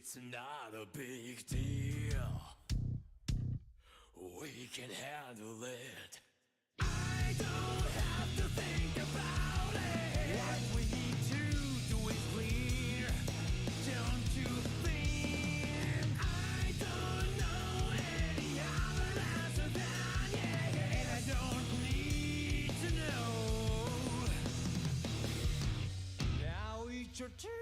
It's not a big deal. We can handle it. I don't have to think about it. What we need to do is clear. Don't you think? I don't know any other answer than yeah. And I don't need to know. Now it's your turn.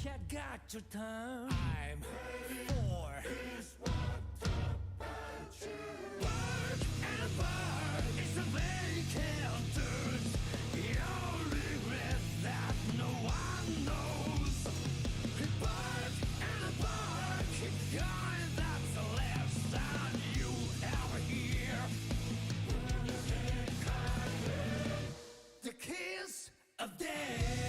Cat got your turn. I'm ready for this one. It's a very counters. Your regret that no one knows. Bark and bark, keep going. That's the last sound you ever hear. The kiss of death.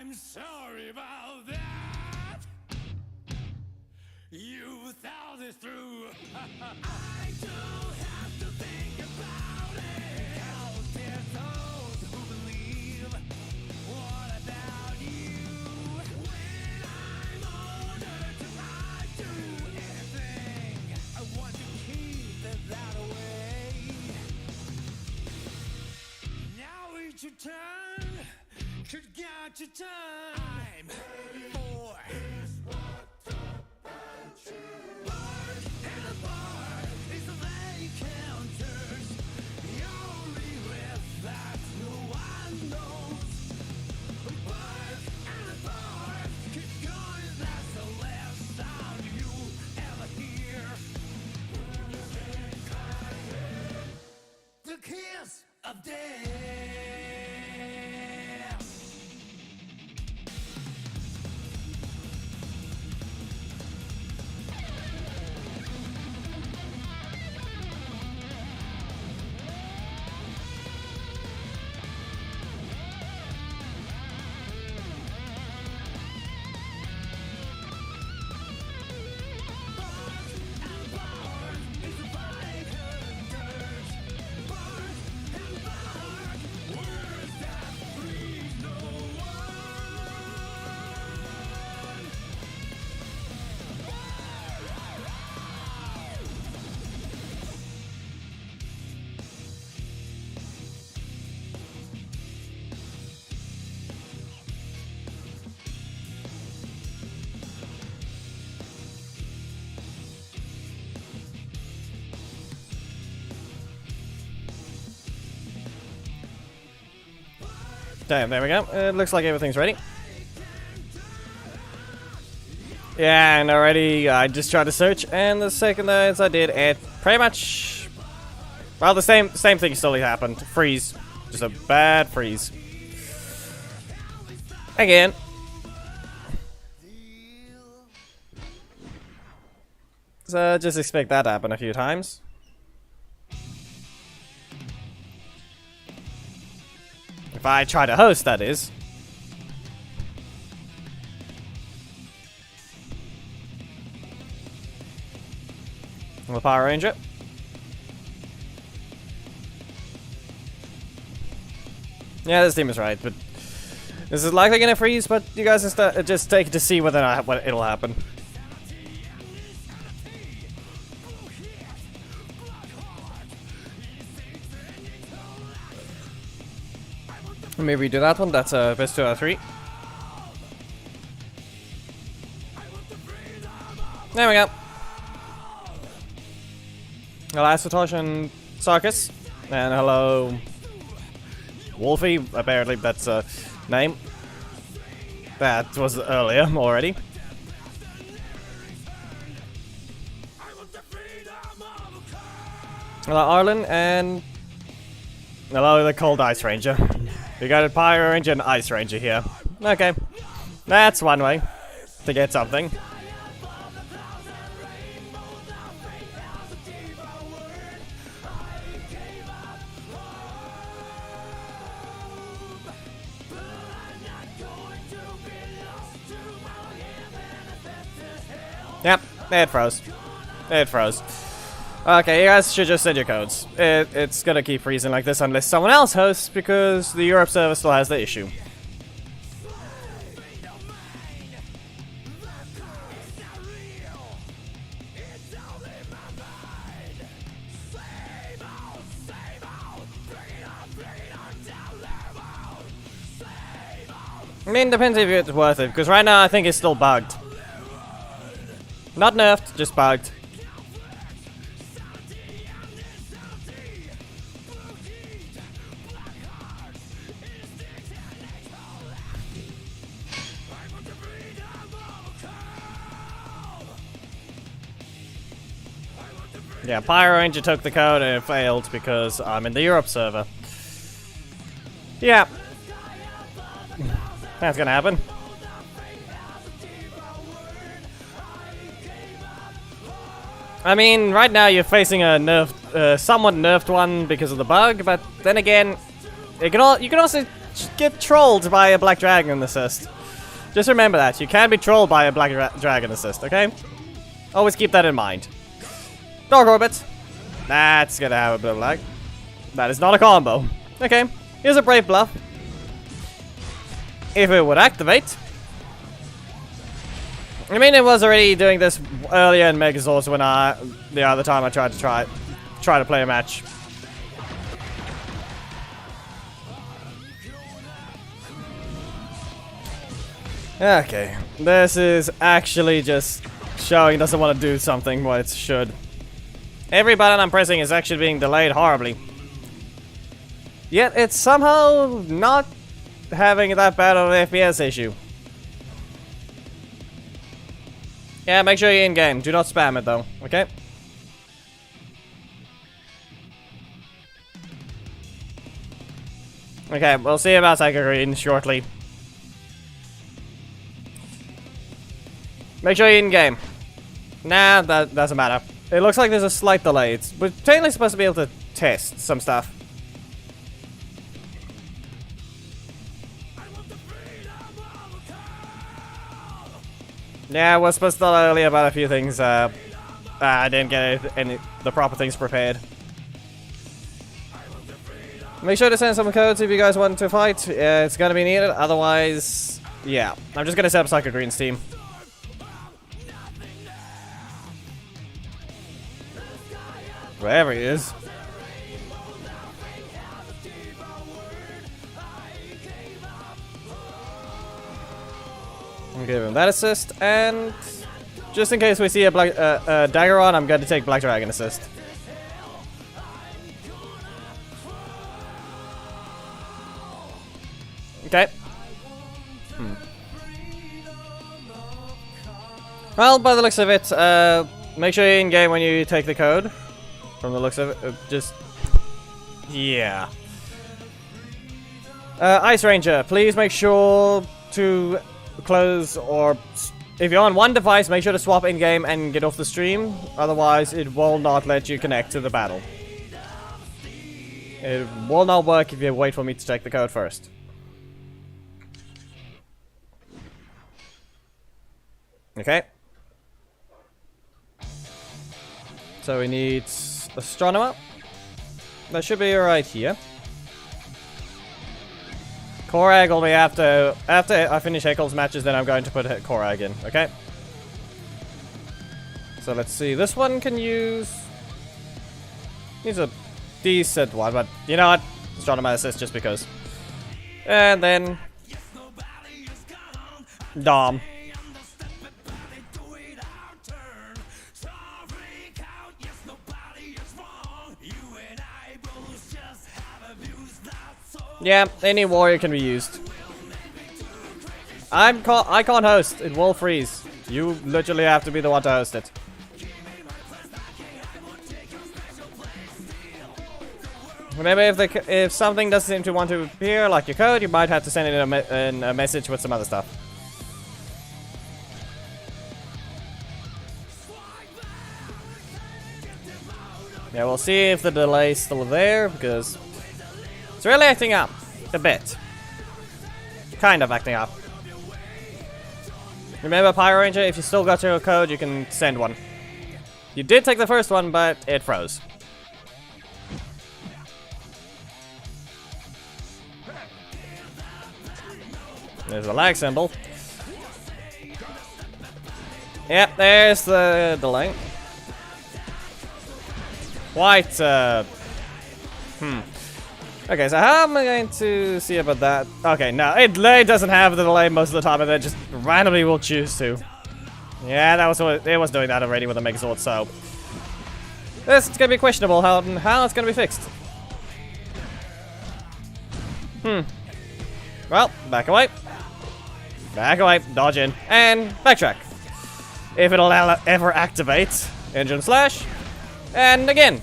I'm sorry about that. You thought this through. I don't have to think about it. How dare those who believe? What about you? When I'm older, do I do anything? I want to keep it that way. Now it's your turn. Could got your time. I'm ready for this one. Bark and a bark is the way counters. Your regret that no one knows. Bark and a bark, keep going. That's the last sound you ever hear. The kiss of death. Damn, there we go. It looks like everything's ready. Yeah, and already I just tried to search, and the second as I did, it pretty much, well, the same thing still happened. Freeze, just a bad freeze. Again. So just expect that to happen a few times. If I try to host, that is. I'm a Power Ranger. Yeah, this team is right, but this is likely gonna freeze. But you guys just take it to see whether or not what it'll happen. Maybe do that one. That's best 2 out of 3. There we go. Hello, Satosh and Sarkis. And hello, Wolfie. Apparently that's a name. That was earlier already. Hello, Arlen. And hello, the Cold Ice Ranger. We got a Pyro Ranger and Ice Ranger here. Okay. That's one way to get something. It froze. It froze. Okay, you guys should just send your codes. It's gonna keep freezing like this unless someone else hosts, because the Europe server still has the issue. I mean, depends if it's worth it, because right now I think it's still bugged. Not nerfed, just bugged. Yeah, Pyro Ranger took the code and it failed because I'm in the Europe server. Yeah. That's gonna happen. I mean, right now you're facing a nerfed, somewhat nerfed one because of the bug, but then again, you can also get trolled by a Black Dragon assist. Just remember that, you can be trolled by a Black Dragon assist, okay? Always keep that in mind. Dark Orbit. That's gonna have a bit of lag. That is not a combo. Okay, here's a Brave Bluff. If it would activate. I mean, it was already doing this earlier in Megazord when the other time I tried to play a match. Okay, this is actually just showing it doesn't want to do something what it should. Every button I'm pressing is actually being delayed horribly. Yet it's somehow not having that bad of an FPS issue. Yeah, make sure you're in game. Do not spam it though, okay? Okay, we'll see about Psycho Green shortly. Make sure you're in game. Nah, that doesn't matter. It looks like there's a slight delay. We're technically supposed to be able to test some stuff. Yeah, I was supposed to tell earlier about a few things. I didn't get the proper things prepared. Make sure to send some codes if you guys want to fight. It's gonna be needed. Otherwise, yeah. I'm just gonna set up Psycho Green's team. Wherever he is. I'll give him that assist, and just in case we see a black dagger on, I'm going to take Black Dragon assist. Okay. Well, by the looks of it, make sure you're in game when you take the code. From the looks of it, just yeah. Ice Ranger, please make sure to close, or if you're on one device, make sure to swap in game and get off the stream. Otherwise, it will not let you connect to the battle. It will not work if you wait for me to take the code first. Okay. So we need Astronomer. That should be right here. Korag will be after I finish Heckle's matches, then I'm going to put Korag in, okay? So let's see, this one can use... Needs a decent one, but you know what? Astronomer assist just because. And then... Dom. Yeah, any warrior can be used. I can't host. It will freeze. You literally have to be the one to host it. Remember, if something doesn't seem to want to appear, like your code, you might have to send in a message with some other stuff. Yeah, we'll see if the delay's still there, because it's really acting up a bit. Kind of acting up. Remember, Pyro Ranger, if you still got your code, you can send one. You did take the first one, but it froze. There's the lag symbol. Yep, there's the delay. Quite, Okay, so how am I going to see about that? Okay, no, it doesn't have the delay most of the time, and it just randomly will choose to. Yeah, that was what it was doing that already with the Megazord, so this is gonna be questionable how it's gonna be fixed. Well, back away, dodge in, and backtrack. If it'll ever activate, engine slash, and again.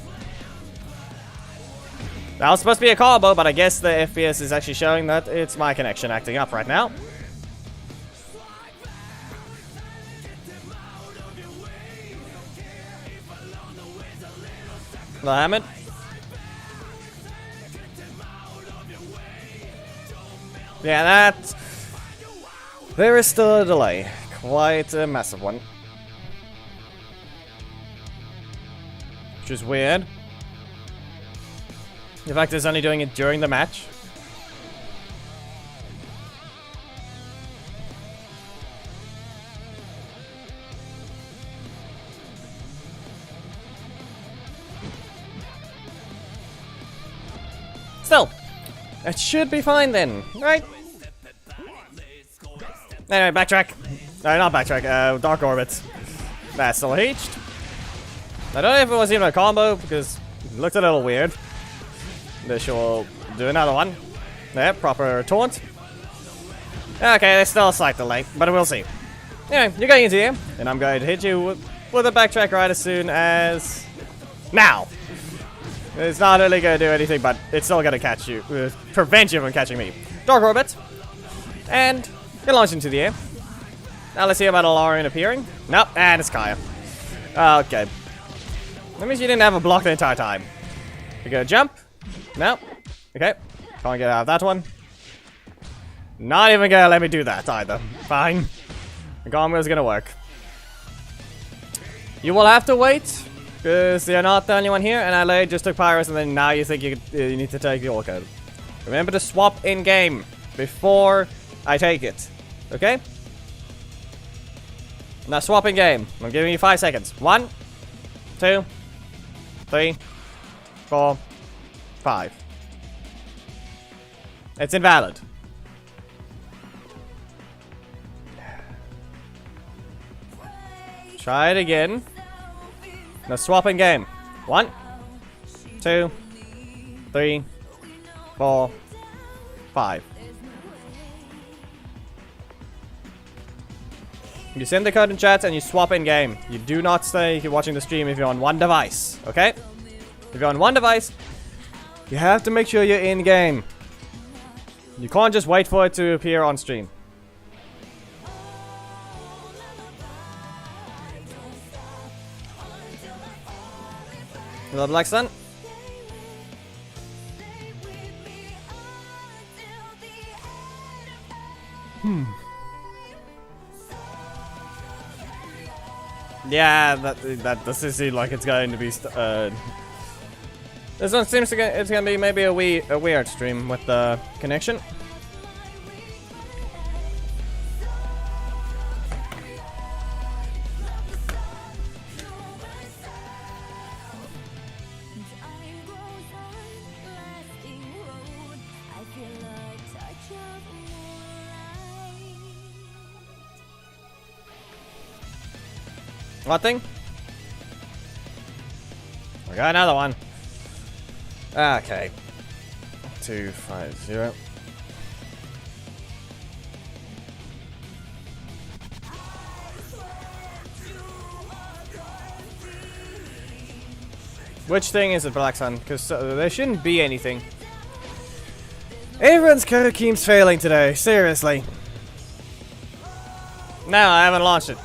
That was supposed to be a combo, but I guess the FPS is actually showing that it's my connection acting up right now. Damn it. Yeah, that... There is still a delay. Quite a massive one. Which is weird. In fact, it's only doing it during the match. Still, it should be fine then, right? Anyway, backtrack. No, not backtrack, Dark Orbits. That's still reached. I don't know if it was even a combo, because it looked a little weird. This will do another one. There, proper taunt. Okay, there's still a slight delay, but we'll see. Anyway, you're going into here, and I'm going to hit you with a backtrack right as soon as... Now! It's not really going to do anything, but it's still going to catch you, prevent you from catching me. Dark Orbit. And you launch into the air. Now let's see about Alarian appearing. Nope, and it's Kaya. Okay. That means you didn't have a block the entire time. You're going to jump. No. Okay. Can't get out of that one. Not even gonna let me do that either. Fine. The combo is gonna work. You will have to wait, because you're not the only one here, and I just took Pyrus, and then now you think you need to take the ult code. Remember to swap in-game before I take it. Okay? Now swap in-game. I'm giving you 5 seconds. 1, 2, 3, 4, 5. It's invalid. Try it again. Now swap in game. 1, 2, 3, 4, 5. You send the code in chat and you swap in game. You do not stay watching the stream if you're on one device. Okay? If you're on one device, you have to make sure you're in game. You can't just wait for it to appear on stream. The Black Sun. Yeah, that doesn't seem like it's going to be. This one seems to it's gonna be maybe a weird stream with the connection. What thing? We got another one. Okay. 250. Which thing is it, Black Sun? Because there shouldn't be anything. Everyone's code keeps failing today. Seriously. No, I haven't launched it.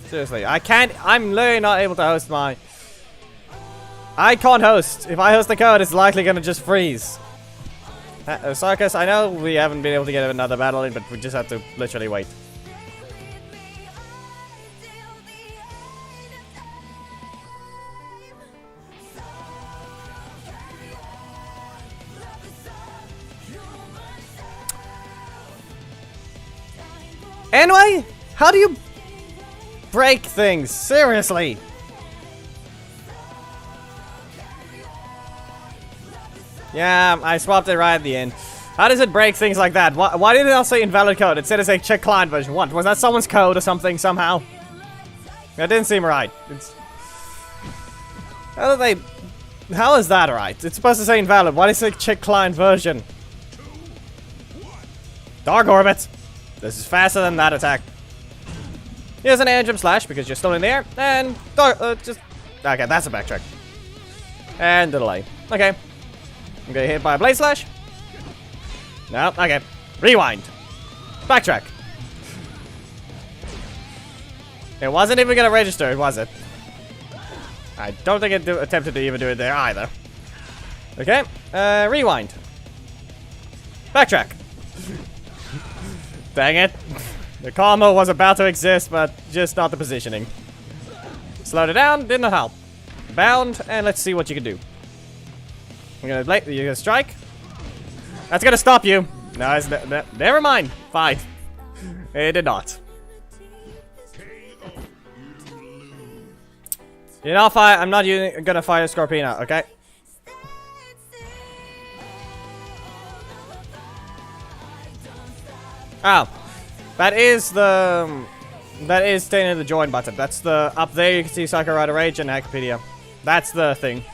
Seriously, I can't. I'm literally not able to host my I can't host. If I host the code, it's likely gonna just freeze. Sarkis, I know we haven't been able to get another battle in, but we just have to literally wait. Anyway, how do you break things? Seriously. Yeah, I swapped it right at the end. How does it break things like that? Why did it not say invalid code? It said it's a check client version. What? Was that someone's code or something somehow? That didn't seem right. How is that right? It's supposed to say invalid. Why does it say check client version? Dark Orbit! This is faster than that attack. Here's an air jump slash because you're still in the air. And just... Okay, that's a backtrack. And the delay. Okay. I'm gonna hit by a blade slash. No, okay. Rewind. Backtrack. It wasn't even gonna register, was it? I don't think it attempted to even do it there either. Okay. Rewind. Backtrack. Dang it. The combo was about to exist, but just not the positioning. Slowed it down, did not help. Bound, and let's see what you can do. You're gonna strike. That's gonna stop you. No, it's never mind. Fine. It did not. You're not fire. I'm not gonna fire Scorpina, okay? Oh, that is staying in the join button. That's the up there. You can see Psycho Rider Rage and Wikipedia. That's the thing.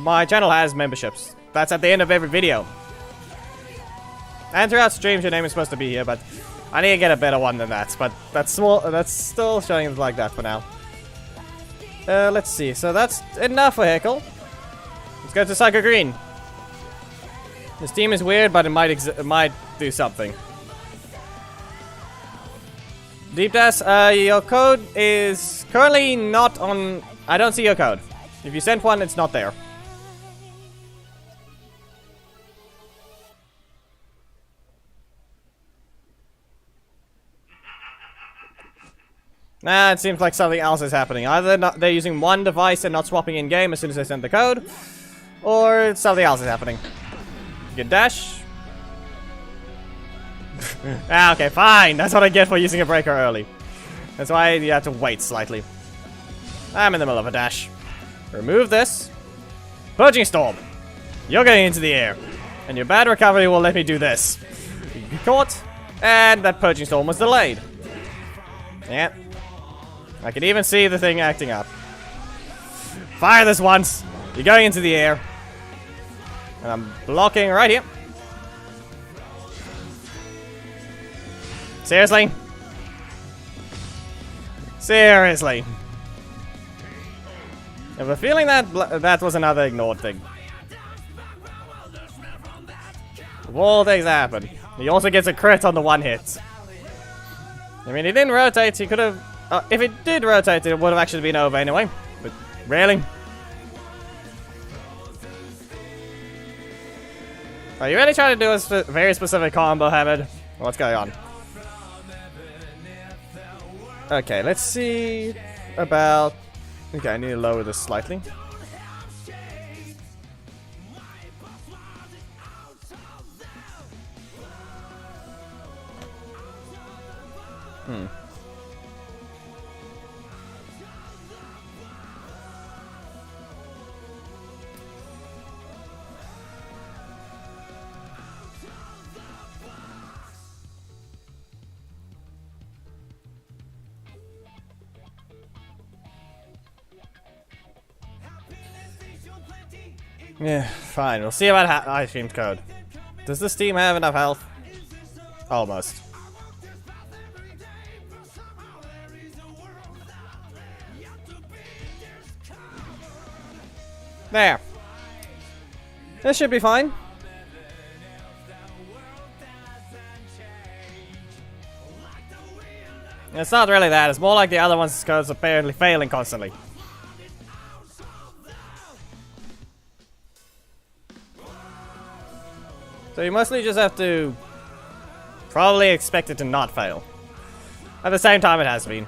My channel has memberships. That's at the end of every video. And throughout streams, your name is supposed to be here, but I need to get a better one than that. But that's small. That's still showing it like that for now. Let's see. So that's enough for Heckle. Let's go to Psycho Green. This team is weird, but it might do something. Deep Dash, your code is currently not on. I don't see your code. If you sent one, it's not there. Nah, it seems like something else is happening. Either they're using one device and not swapping in game as soon as they send the code, or something else is happening. Good dash. Ah, okay, fine. That's what I get for using a breaker early. That's why you have to wait slightly. I'm in the middle of a dash. Remove this. Purging Storm. You're getting into the air. And your bad recovery will let me do this. You get caught. And that Purging Storm was delayed. Yeah. I can even see the thing acting up. Fire this once. You're going into the air. And I'm blocking right here. Seriously? Seriously? I have a feeling that that was another ignored thing. All things happen. He also gets a crit on the one hit. I mean, he didn't rotate. He could have... if it did rotate, it would have actually been over anyway. But really? Are you really trying to do a very specific combo, Hamid? What's going on? Okay, let's see about... Okay, I need to lower this slightly. Yeah, fine. We'll see about ice cream's code. Does this team have enough health? Almost. There. This should be fine. It's not really that. It's more like the other one's codes apparently failing constantly. So you mostly just have to probably expect it to not fail. At the same time, it has been.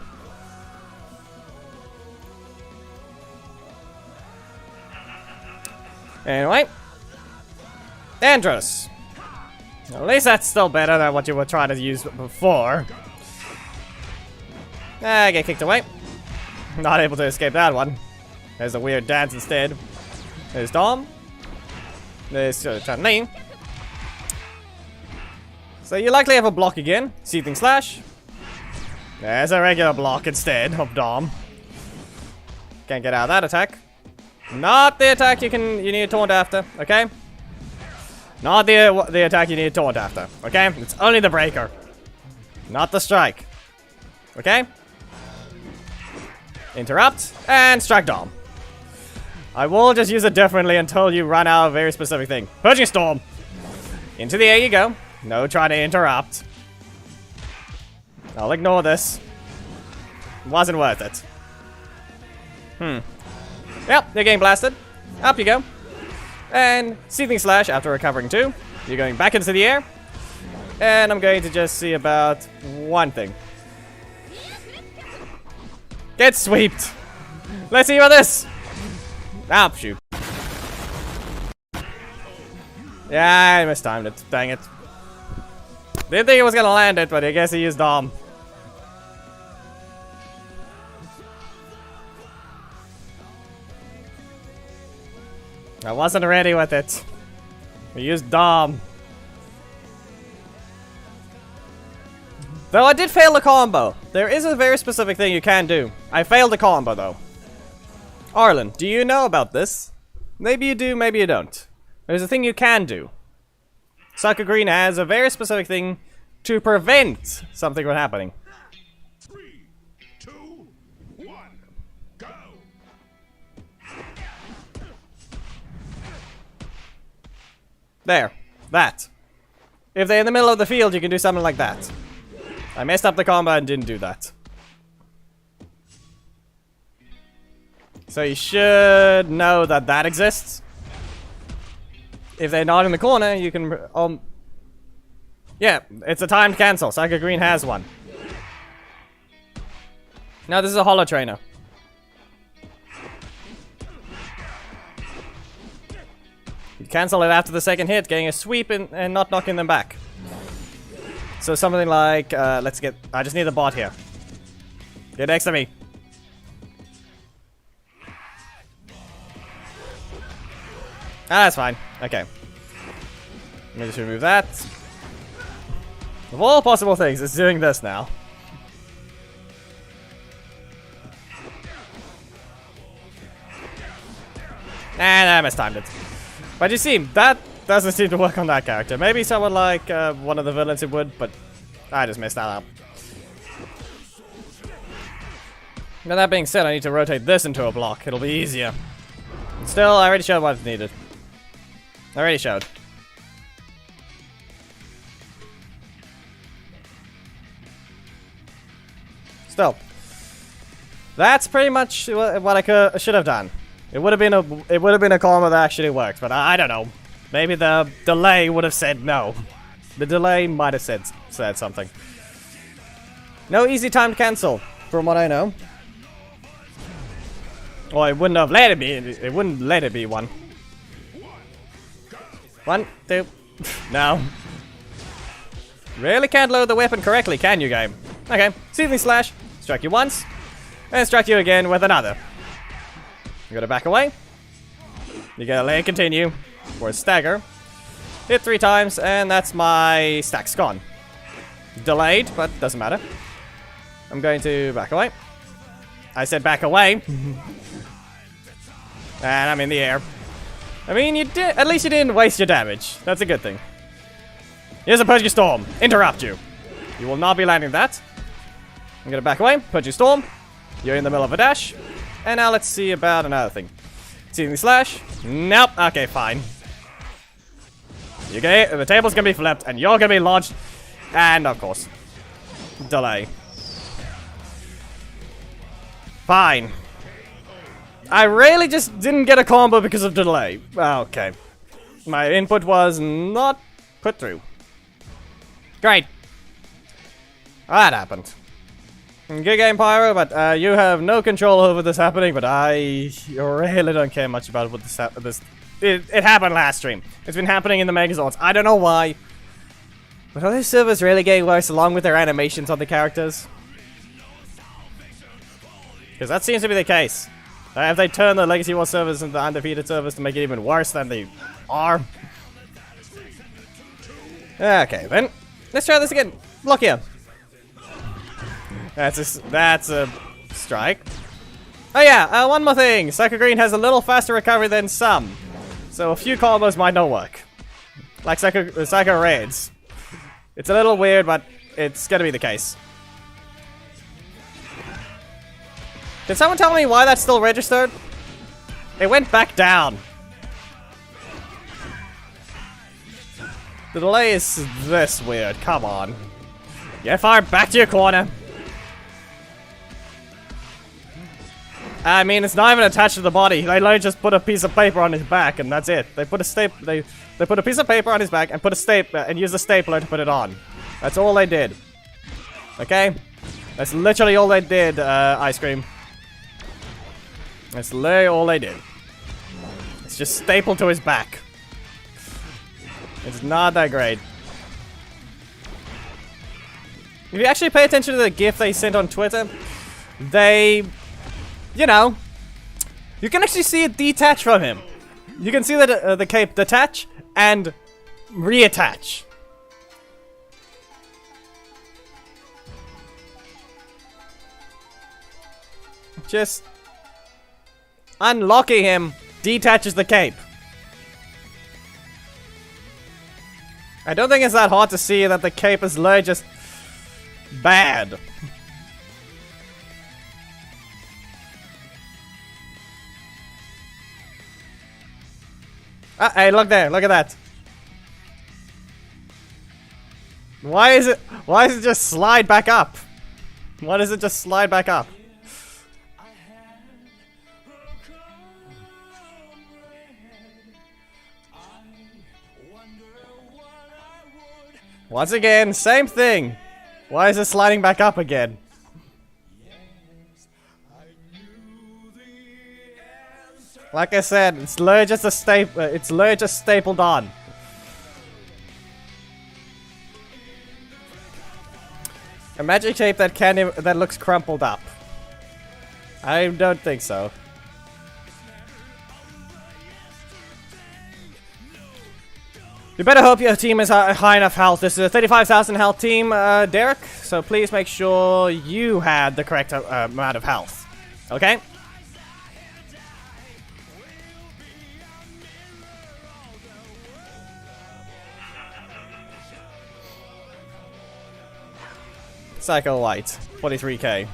Anyway. Andros. At least that's still better than what you were trying to use before. I get kicked away. Not able to escape that one. There's a weird dance instead. There's Dom. There's Chun-Li. So you likely have a block again. Seething Slash. There's a regular block instead of Dom. Can't get out of that attack. Not the attack you need to taunt after, okay? Not the attack you need to taunt after, okay? It's only the breaker. Not the strike. Okay? Interrupt and strike Dom. I will just use it differently until you run out of a very specific thing. Purging Storm. Into the air you go. No trying to interrupt. I'll ignore this. Wasn't worth it. Yep, you're getting blasted. Up you go. And Seething Slash after recovering 2. You're going back into the air. And I'm going to just see about one thing. Get sweeped. Let's see about this. Ah, shoot. Yeah, I mistimed it. Dang it. Didn't think he was gonna land it, but I guess he used Dom. I wasn't ready with it. We used Dom. Though I did fail the combo. There is a very specific thing you can do. I failed the combo though. Arlen, do you know about this? Maybe you do, maybe you don't. There's a thing you can do. Sucker Green has a very specific thing to prevent something from happening. 3, 2, 1, go! There. That. If they're in the middle of the field, you can do something like that. I messed up the combo and didn't do that. So you should know that that exists. If they're not in the corner, you can... yeah, it's a timed cancel. Sucker Green has one. Now this is a Holo Trainer. You cancel it after the second hit, getting a sweep and not knocking them back. So something like, let's get... I just need the bot here. Get next to me. Ah, that's fine. Okay. Let me just remove that. Of all possible things, it's doing this now. And I mistimed it. But you see, that doesn't seem to work on that character. Maybe someone like one of the villains it would, but I just messed that up. Now that being said, I need to rotate this into a block. It'll be easier. Still, I already showed what's needed. I already showed. Still, that's pretty much what I should have done. It would have been a combo that actually worked, but I don't know. Maybe the delay would have said no. The delay might have said something. No easy timed cancel, from what I know. Well, it wouldn't have let it be. It wouldn't let it be one. 1, 2. No. Really can't load the weapon correctly, can you, game? Okay. Seething Slash. Strike you once. And strike you again with another. You gotta back away. You gotta let it continue. For a stagger. Hit 3 times, and that's my stacks gone. Delayed, but doesn't matter. I'm going to back away. I said back away. And I'm in the air. I mean, you did. At least you didn't waste your damage. That's a good thing. Here's a Purge Storm. Interrupt you. You will not be landing that. I'm gonna back away. Purge Storm. You're in the middle of a dash. And now let's see about another thing. Seething Slash. Nope. Okay, fine. The table's gonna be flipped, and you're gonna be launched. And of course, delay. Fine. I really just didn't get a combo because of delay. Okay. My input was not put through. Great. That happened. Good game, Pyro, but you have no control over this happening, but I really don't care much about what it happened last stream. It's been happening in the Megazords. I don't know why. But are those servers really getting worse along with their animations on the characters? Because that seems to be the case. Have they turned the Legacy War servers into undefeated servers to make it even worse than they are? Okay, then. Let's try this again. Block here. That's a strike. Oh yeah, one more thing. Psycho Green has a little faster recovery than some. So a few combos might not work. Like Psycho Raids. It's a little weird, but it's gonna be the case. Can someone tell me why that's still registered? It went back down. The delay is this weird. Come on. Get fired back to your corner. I mean, it's not even attached to the body. They literally just put a piece of paper on his back, and that's it. They put a they put a piece of paper on his back and put a stapler and used a stapler to put it on. That's all they did. Okay, that's literally all they did. Ice cream. That's literally all they did. It's just stapled to his back. It's not that great. If you actually pay attention to the GIF they sent on Twitter, they, you know, you can actually see it detach from him. You can see that the cape detach and reattach. Just unlocking him detaches the cape. I don't think it's that hard to see that the cape is literally just bad. Hey, look there, look at that. Why does it just slide back up? Why does it just slide back up? Once again, same thing. Why is it sliding back up again? Like I said, it's literally just a staple. It's literally just stapled on. A magic tape that looks crumpled up. I don't think so. You better hope your team is high enough health. This is a 35,000 health team, Derek. So please make sure you had the correct amount of health. Okay? Psycho White, 43k.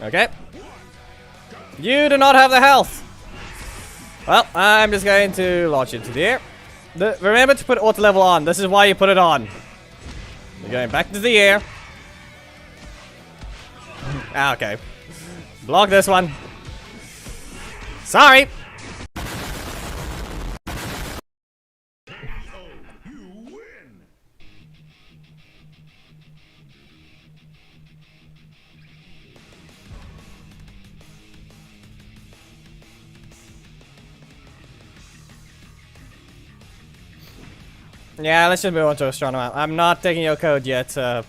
Okay. You do not have the health. Well, I'm just going to launch into the air. Remember to put auto level on. This is why you put it on. You're going back to the air. Okay. Block this one. Sorry. Yeah, let's just move on to Astronomer. I'm not taking your code yet, so...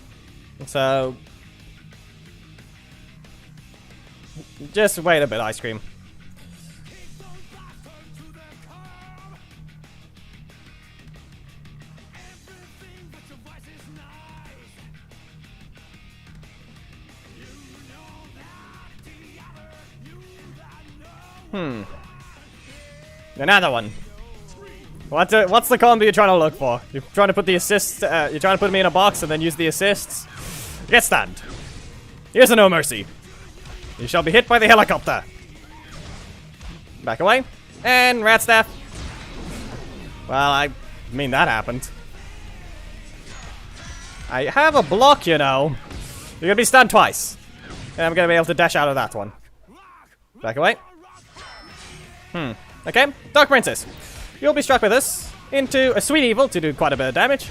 Just wait a bit, Ice Cream. Another one. What's the combo you're trying to look for? You're trying to put the assists, you're trying to put me in a box and then use the assists? Get stunned. Here's a no mercy. You shall be hit by the helicopter. Back away. And rat staff. Well, I mean, that happened. I have a block, you know. You're gonna be stunned twice. And I'm gonna be able to dash out of that one. Back away. Okay, Dark Princess. You'll be struck with this into a Sweet Evil to do quite a bit of damage.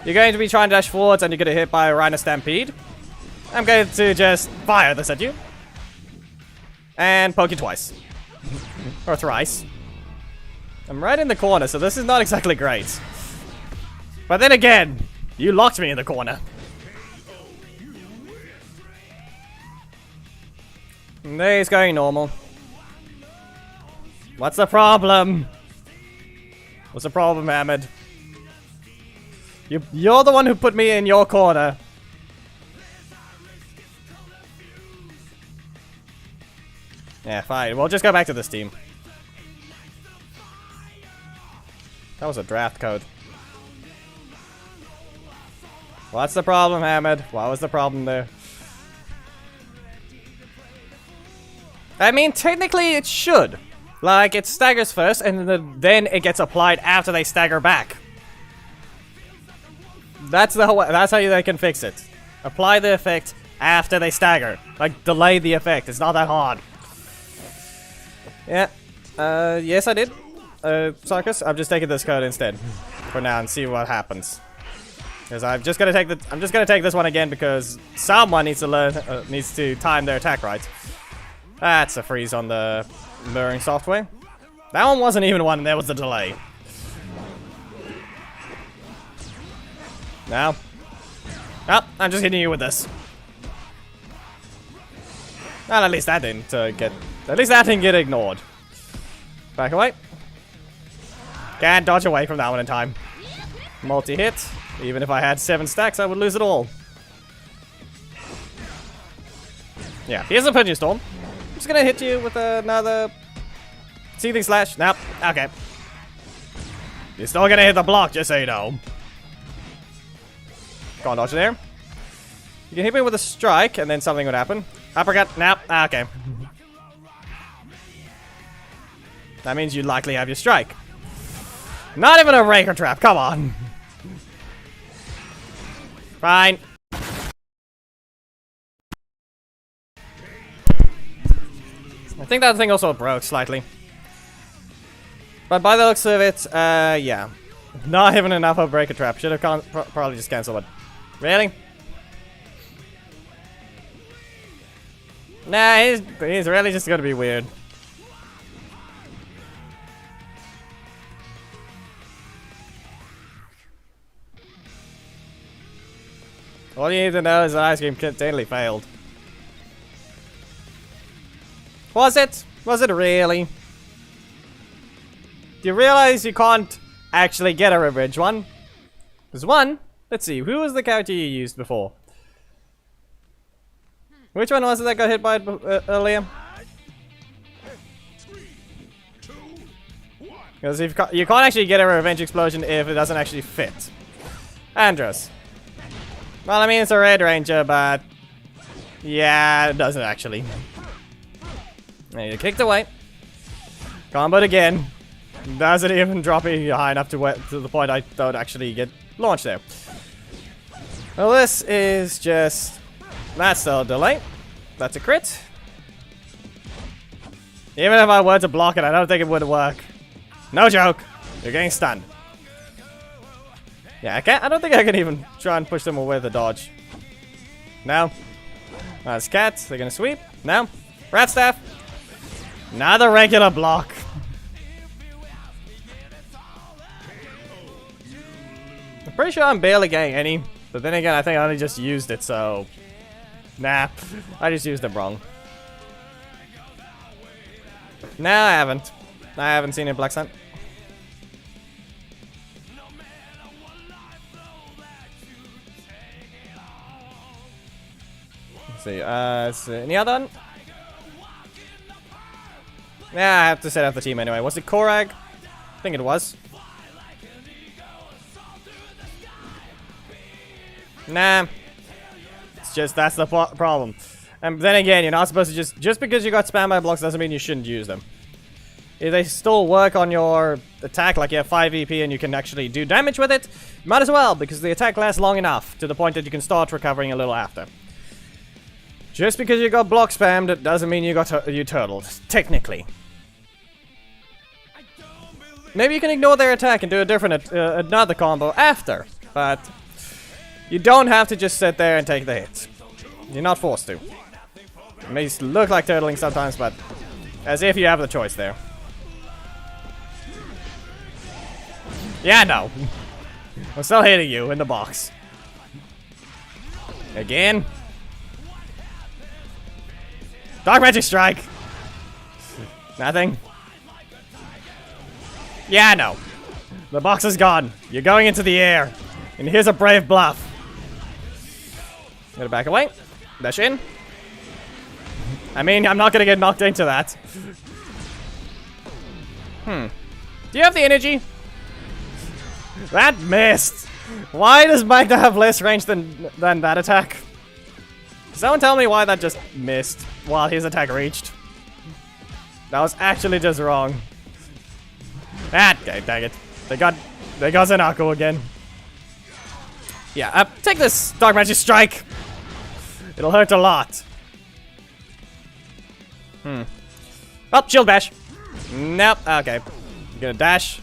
You're going to be trying to dash forwards and you're going to hit by a Rhino Stampede. I'm going to just fire this at you. And poke you twice. Or thrice. I'm right in the corner, so this is not exactly great. But then again, you locked me in the corner. And there he's going normal. What's the problem? What's the problem, Ahmed? You're the one who put me in your corner. Yeah, fine. We'll just go back to this team. That was a draft code. What's the problem, Ahmed? What was the problem there? I mean, technically it should. Like, it staggers first, and then it gets applied after they stagger back. That's how they can fix it. Apply the effect after they stagger. Like, delay the effect. It's not that hard. Yeah. Yes, I did. Sarkis, I'm just taking this code instead for now and see what happens. Because I'm just gonna take this one again because someone needs to learn, needs to time their attack right. That's a freeze on the mirroring software. That one wasn't even one, and there was the delay. Now. Oh, I'm just hitting you with this. Well, at least that didn't get ignored. Back away. Can't dodge away from that one in time. Multi-hit. Even if I had 7 stacks, I would lose it all. Yeah, here's a Pigeon Storm. I'm just gonna hit you with another Seething Slash. Nope. Okay. You're still gonna hit the block, just so you know. Go on, dodge there. You can hit me with a strike, and then something would happen. Uppercut. Nope. Okay. That means you likely have your strike. Not even a Raker Trap. Come on. Fine. I think that thing also broke slightly. But by the looks of it, yeah. Not even enough of a Breaker Trap. Should have probably just cancelled it. Really? Nah, he's really just gonna be weird. All you need to know is that Ice Cream totally failed. Was it? Was it really? Do you realize you can't actually get a revenge one? There's one. Let's see, who was the character you used before? Which one was it that got hit by it earlier? Because you can't actually get a revenge explosion if it doesn't actually fit. Andros. Well, I mean, it's a Red Ranger, but yeah, it doesn't actually. You kicked away. Comboed again. Doesn't even drop it high enough to the point I don't actually get launched there. Well, this is just... That's still a delay. That's a crit. Even if I were to block it, I don't think it would work. No joke. You're getting stunned. Yeah, I don't think I can even try and push them away with a dodge. No. That's Cat. They're gonna sweep. No. Rat Staff. Another regular block. I'm pretty sure I'm barely getting any. But then again, I think I only just used it, so... Nah. I just used it wrong. No, I haven't. I haven't seen it, Black Sun. Let's see, any other one? Yeah, I have to set up the team anyway. Was it Korag? I think it was. Nah. It's just, that's the problem. And then again, you're not supposed to just because you got spam by blocks doesn't mean you shouldn't use them. If they still work on your attack, like you have 5 EP and you can actually do damage with it, you might as well, because the attack lasts long enough to the point that you can start recovering a little after. Just because you got block spammed, it doesn't mean you got you turtled, technically. Maybe you can ignore their attack and do a different, another combo after, but You don't have to just sit there and take the hits. You're not forced to. It may look like turtling sometimes, but as if you have the choice there. Yeah, no. I'm still hitting you in the box. Again. Dark Magic Strike. Nothing. Yeah, no. The box is gone. You're going into the air. And here's a brave bluff. Gotta back away. Dash in. I mean, I'm not gonna get knocked into that. Do you have the energy? That missed. Why does Magna have less range than that attack? Someone tell me why that just missed while his attack reached. That was actually just wrong. Okay, dang it. They got Zanako again. Yeah, take this Dark Magic Strike. It'll hurt a lot. Oh, Shield Bash. Nope, okay. I'm gonna dash.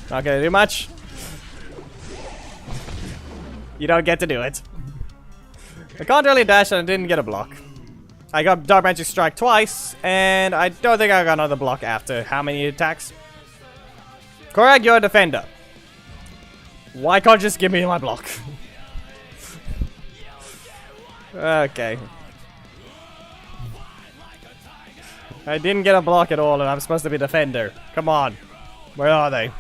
Not gonna do much. You don't get to do it. I can't really dash and I didn't get a block. I got Dark Magic Strike twice, and I don't think I got another block after how many attacks? Korag, you're a defender. Why can't you just give me my block? Okay. I didn't get a block at all, and I'm supposed to be defender. Come on. Where are they?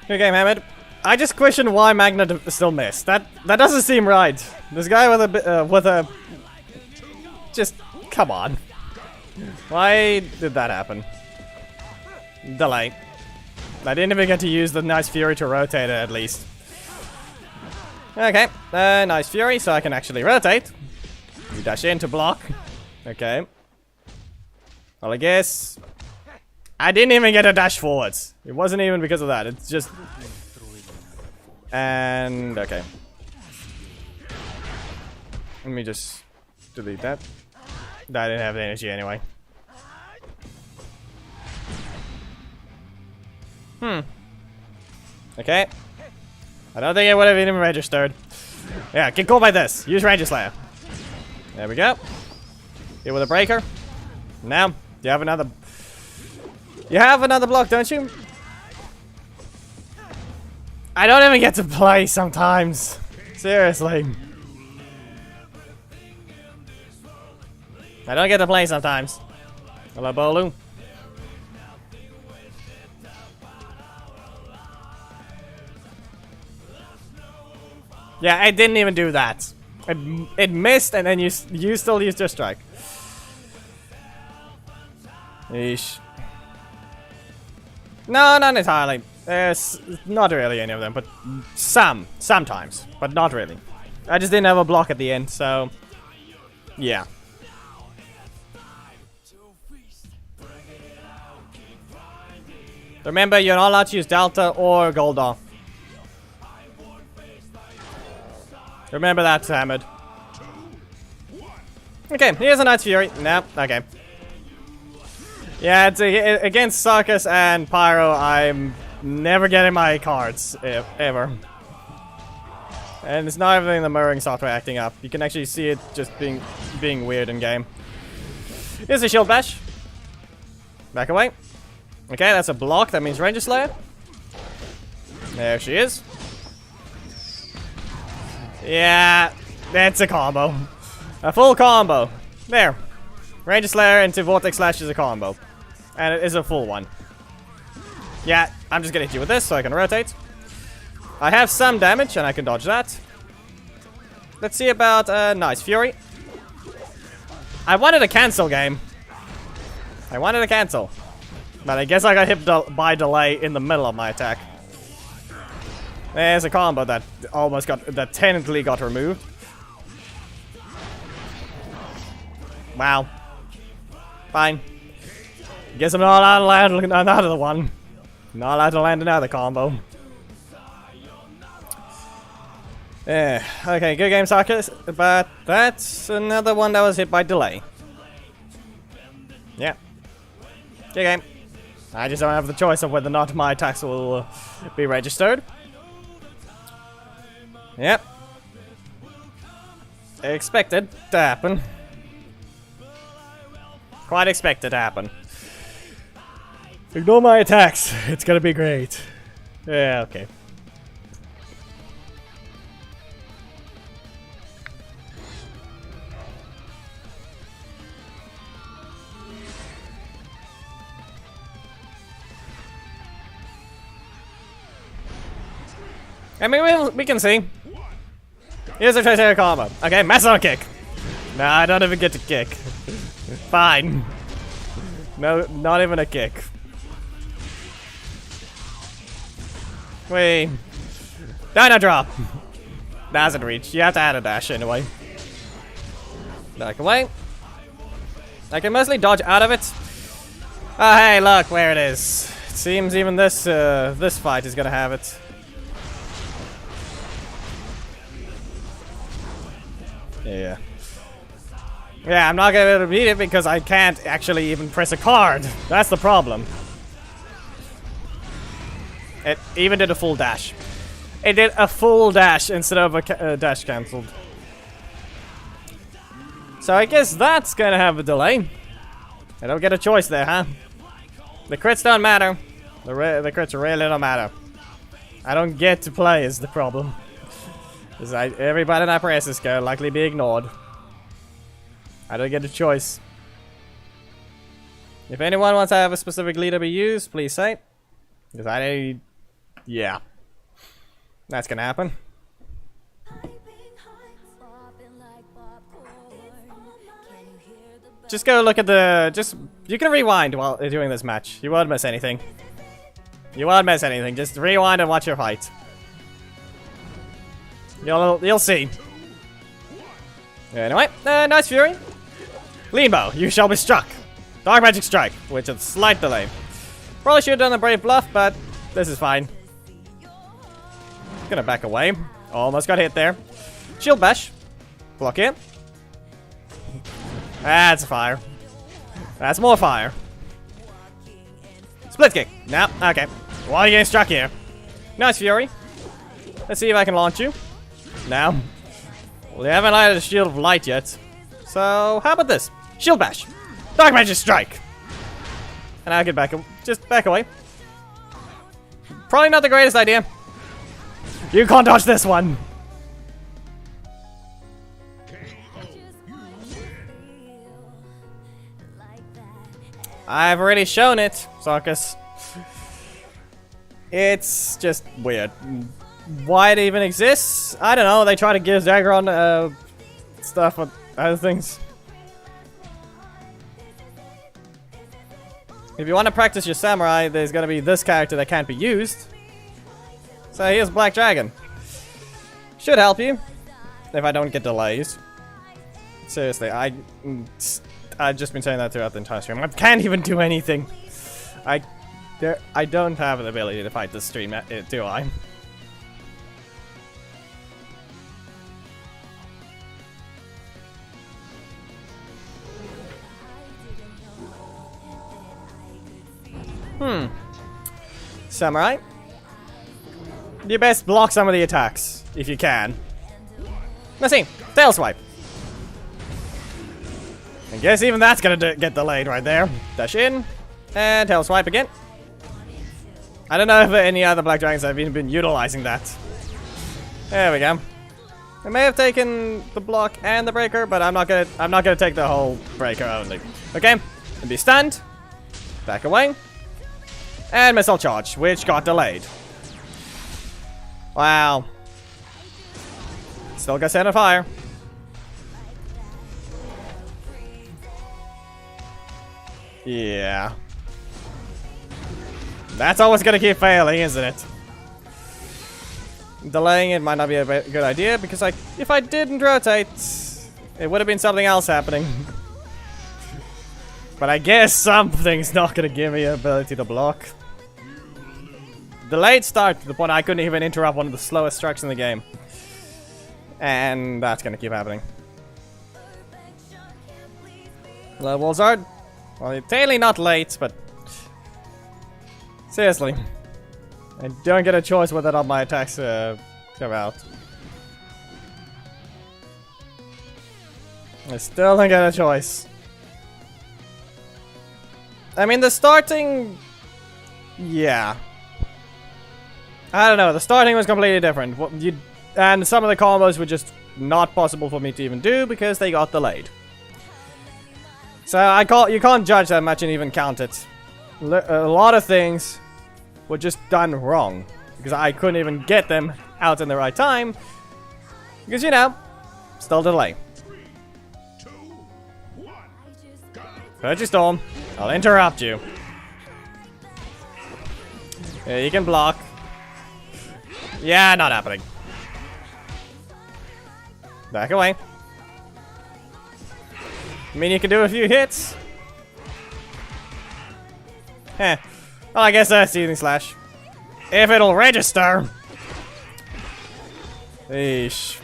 Good game, Hamid. I just question why Magna still missed. That doesn't seem right. This guy with a just come on. Why did that happen? Delay. I didn't even get to use the nice Fury to rotate it at least. Okay, nice Fury, so I can actually rotate. You dash in to block. Okay. Well, I guess I didn't even get a dash forwards. It wasn't even because of that. It's just... And... okay. Let me just delete that. I didn't have the energy anyway. Okay. I don't think it would have even registered. Yeah, get caught by this. Use Ranger Slayer. There we go. Hit with a breaker. Now, you have another... You have another block, don't you? I don't even get to play sometimes. Seriously. I don't get to play sometimes. Hello, Bolu. Yeah, I didn't even do that. It missed, and then you still used your strike. Eesh. No, not entirely. There's not really any of them, but sometimes, but not really. I just didn't have a block at the end, so yeah. Remember, you're not allowed to use Delta or Goldar. Remember that, Hamid. Okay, here's a nice Fury. Nope, okay. Yeah, it's against Sarkis and Pyro, I'm never getting my cards, ever. And it's not everything the mirroring software acting up. You can actually see it just being weird in game. Here's a Shield Bash. Back away. Okay, that's a block, that means Ranger Slayer. There she is. Yeah, that's a combo. A full combo. There. Ranger Slayer into Vortex Slash is a combo. And it is a full one. Yeah, I'm just gonna hit you with this so I can rotate. I have some damage and I can dodge that. Let's see about nice Fury. I wanted a cancel game. I wanted a cancel. But I guess I got hit by delay in the middle of my attack. There's a combo that that technically got removed. Wow. Fine. Guess I'm not allowed to land another one. Not allowed to land another combo. Yeah. Okay, good game, Sarkis. But that's another one that was hit by delay. Yeah. Good game. I just don't have the choice of whether or not my attacks will be registered. Yep. Expected to happen. Quite expected to happen. Ignore my attacks. It's gonna be great. Yeah, okay. I mean, we can see. Here's a Triceratops combo. Okay, mass on a kick. Nah, I don't even get to kick. Fine. No, not even a kick. Wait. Dino drop. Doesn't reach. You have to add a dash anyway. Back away. I can mostly dodge out of it. Oh, hey, look where it is. It seems even this this fight is gonna have it. Yeah. Yeah, I'm not gonna be able to beat it because I can't actually even press a card. That's the problem. It even did a full dash. It did a full dash instead of a dash cancelled. So I guess that's gonna have a delay. I don't get a choice there, huh? The crits don't matter. The crits really don't matter. I don't get to play is the problem. Because every button I press is gonna likely be ignored. I don't get a choice. If anyone wants to have a specific leader be used, please say. Because yeah. That's gonna happen. Just go look at the... You can rewind while doing this match. You won't miss anything. You won't miss anything. Just rewind and watch your fight. You'll see. Anyway, nice Fury. Lean bow, you shall be struck. Dark Magic Strike, which is a slight delay. Probably should have done a Brave Bluff, but this is fine. Gonna back away. Almost got hit there. Shield Bash. Block it. That's fire. That's more fire. Split kick. No, okay. Why are you getting struck here? Nice Fury. Let's see if I can launch you. Now. Well, they haven't lighted a Shield of Light yet. So, how about this? Shield Bash. Dark Magic Strike. And I can just back away. Probably not the greatest idea. You can't dodge this one. I've already shown it, Sarkis. It's just weird. Why it even exists? I don't know. They try to give Dagron stuff with other things. If you want to practice your samurai, there's gonna be this character that can't be used. So here's Black Dragon. Should help you if I don't get delays. Seriously, I've just been saying that throughout the entire stream. I can't even do anything. I don't have the ability to fight this stream, do I? Samurai. You best block some of the attacks, if you can. Let's see. Tail Swipe. I guess even that's gonna get delayed right there. Dash in. And Tail Swipe again. I don't know if any other Black Dragons have even been utilizing that. There we go. I may have taken the block and the breaker, but I'm not gonna take the whole breaker only. Okay. And be stunned. Back away. And Missile Charge, which got delayed. Wow. Still got set on fire. Yeah. That's always gonna keep failing, isn't it? Delaying it might not be a good idea, because if I didn't rotate, it would have been something else happening. But I guess something's not gonna give me the ability to block. Delayed start to the point I couldn't even interrupt one of the slowest strikes in the game. And that's gonna keep happening. Megazord. Well, it's technically not late, but seriously, I don't get a choice whether or not my attacks come out. I still don't get a choice. I mean, the starting... Yeah. I don't know, the starting was completely different. And some of the combos were just not possible for me to even do because they got delayed. So you can't judge that much and even count it. A lot of things were just done wrong because I couldn't even get them out in the right time because, you know, still delay. Purchase Storm, I'll interrupt you. Yeah, you can block. Yeah, not happening. Back away. I mean, you can do a few hits. Heh. Well, I guess that's Seething Slash. If it'll register. Eesh.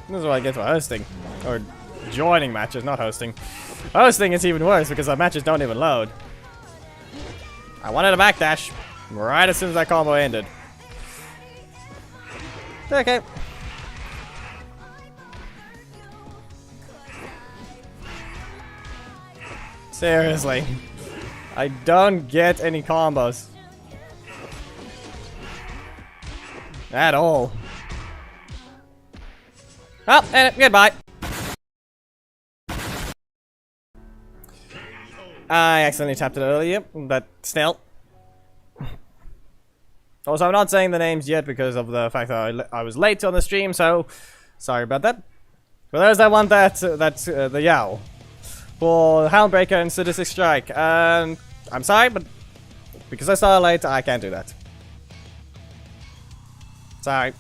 This is what I get for hosting. Or joining matches, not hosting. Hosting is even worse because the matches don't even load. I wanted a backdash right as soon as that combo ended. Okay. Seriously. I don't get any combos. At all. Oh, and goodbye. I accidentally tapped it earlier, but still. Also, I'm not saying the names yet because of the fact that I was late on the stream, so sorry about that. For those that want the Yow for Houndbreaker and Sadistic Strike, I'm sorry, but because I started late, I can't do that. Sorry.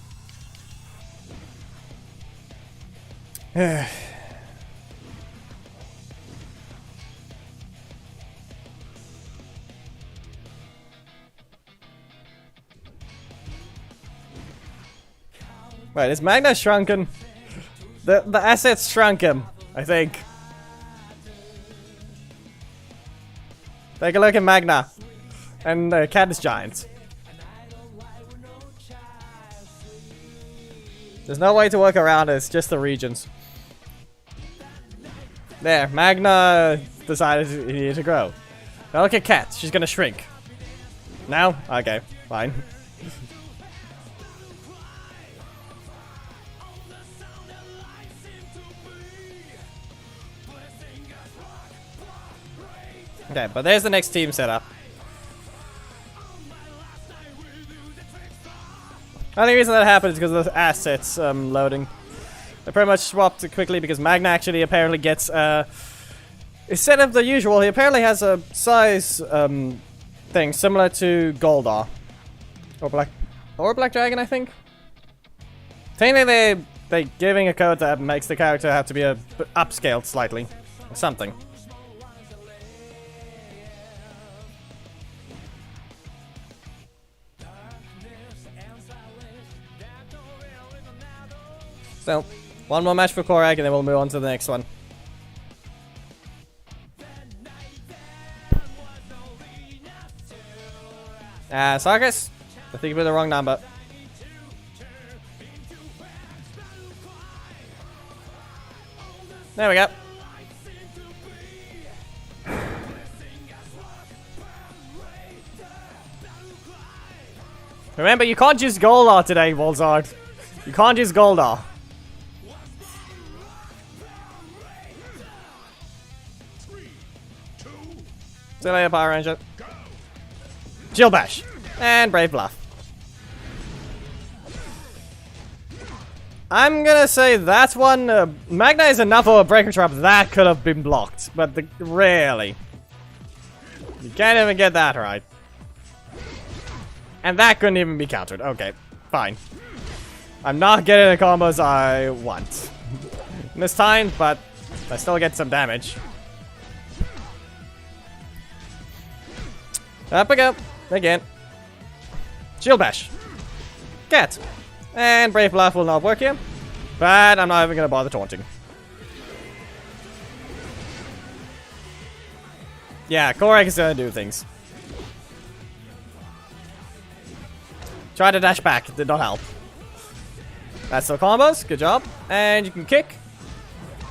Wait, is Magna shrunken? The assets shrunk him, I think. Take a look at Magna. And Cat is giant. There's no way to work around it, it's just the regions. There, Magna decided he needed to grow. Now look at Cat, she's gonna shrink. Now? Okay, fine. Okay, but there's the next team setup. The only reason that happened is because of the assets loading. They pretty much swapped it quickly because Magna actually apparently gets instead of the usual, he apparently has a size thing similar to Goldar. Or Black Dragon, I think. Technically they're giving a code that makes the character have to be upscaled slightly. Or something. So, one more match for Korak and then we'll move on to the next one. Sarkis? I think you put the wrong number. There we go. Remember, you can't use Goldar today, Volzard. You can't use Goldar. See you later, Power Ranger. Jill Bash. And Brave Bluff. I'm gonna say that one, Magna is enough of a breaker trap that could have been blocked. But rarely. You can't even get that right. And that couldn't even be countered. Okay, fine. I'm not getting the combos I want. This time, but I still get some damage. Up we go. Again. Shield Bash. Cat. And Brave Bluff will not work here. But I'm not even going to bother taunting. Yeah, Korek is gonna do things. Try to dash back, it did not help. That's still combos, good job. And you can kick.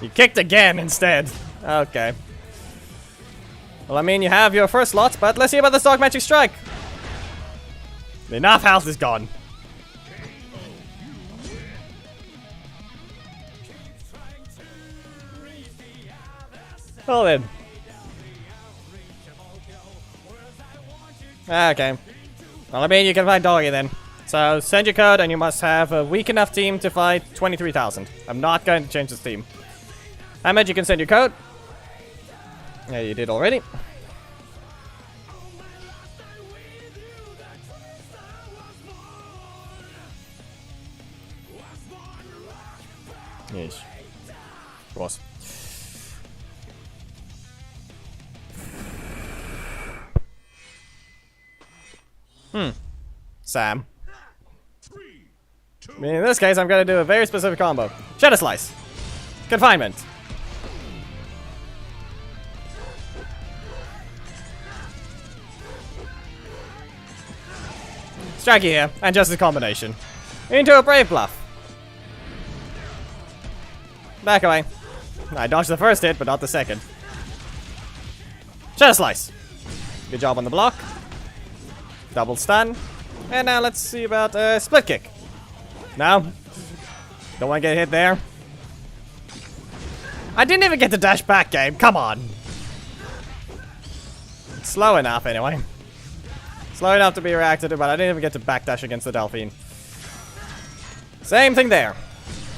You kicked again instead. Okay. Well, I mean, you have your first lot, but let's see about this Dark Magic Strike. Enough health is gone. Well then. Okay. Well, I mean, you can fight Doggy then. So, send your code and you must have a weak enough team to fight 23,000. I'm not going to change this team. Ahmed, you can send your code. Yeah, you did already. Yes. Of course. Sam. I mean, in this case, I'm gonna do a very specific combo. Shadow Slice. Confinement. Strike here, and just a combination. Into a Brave Bluff. Back away. I dodged the first hit, but not the second. Shadow Slice. Good job on the block. Double stun. And now let's see about split kick. No. Don't want to get hit there. I didn't even get to dash back, game. Come on. Slow enough, anyway. Slow enough to be reacted to, but I didn't even get to backdash against the Delphine. Same thing there.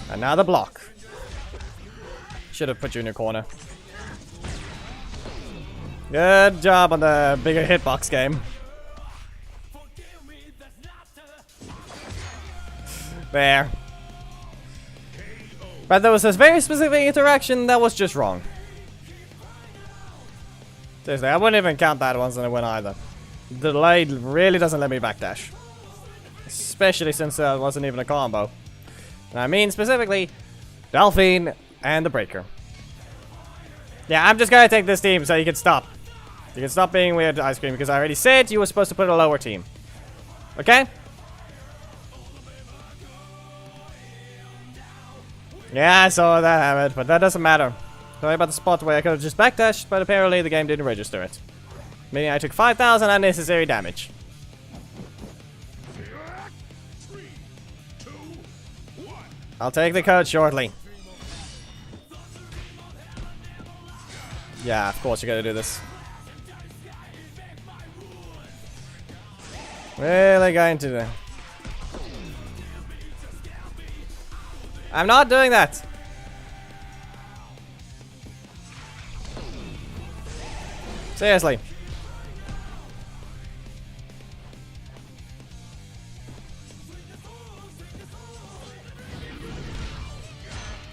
Another block. Should have put you in your corner. Good job on the bigger hitbox game. There. But there was this very specific interaction that was just wrong. Seriously, I wouldn't even count that once and it went either. The delay really doesn't let me backdash. Especially since it wasn't even a combo. And I mean specifically, Delphine and the Breaker. Yeah, I'm just gonna take this team so you can stop. You can stop being weird, Ice Cream, because I already said you were supposed to put a lower team. Okay? Yeah, I saw that Hamid, but that doesn't matter. Sorry about the spot where I could have just backdashed, but apparently the game didn't register it. Meaning I took 5,000 unnecessary damage. I'll take the code shortly. Yeah, of course you gotta do this. Really going to do. I'm not doing that. Seriously.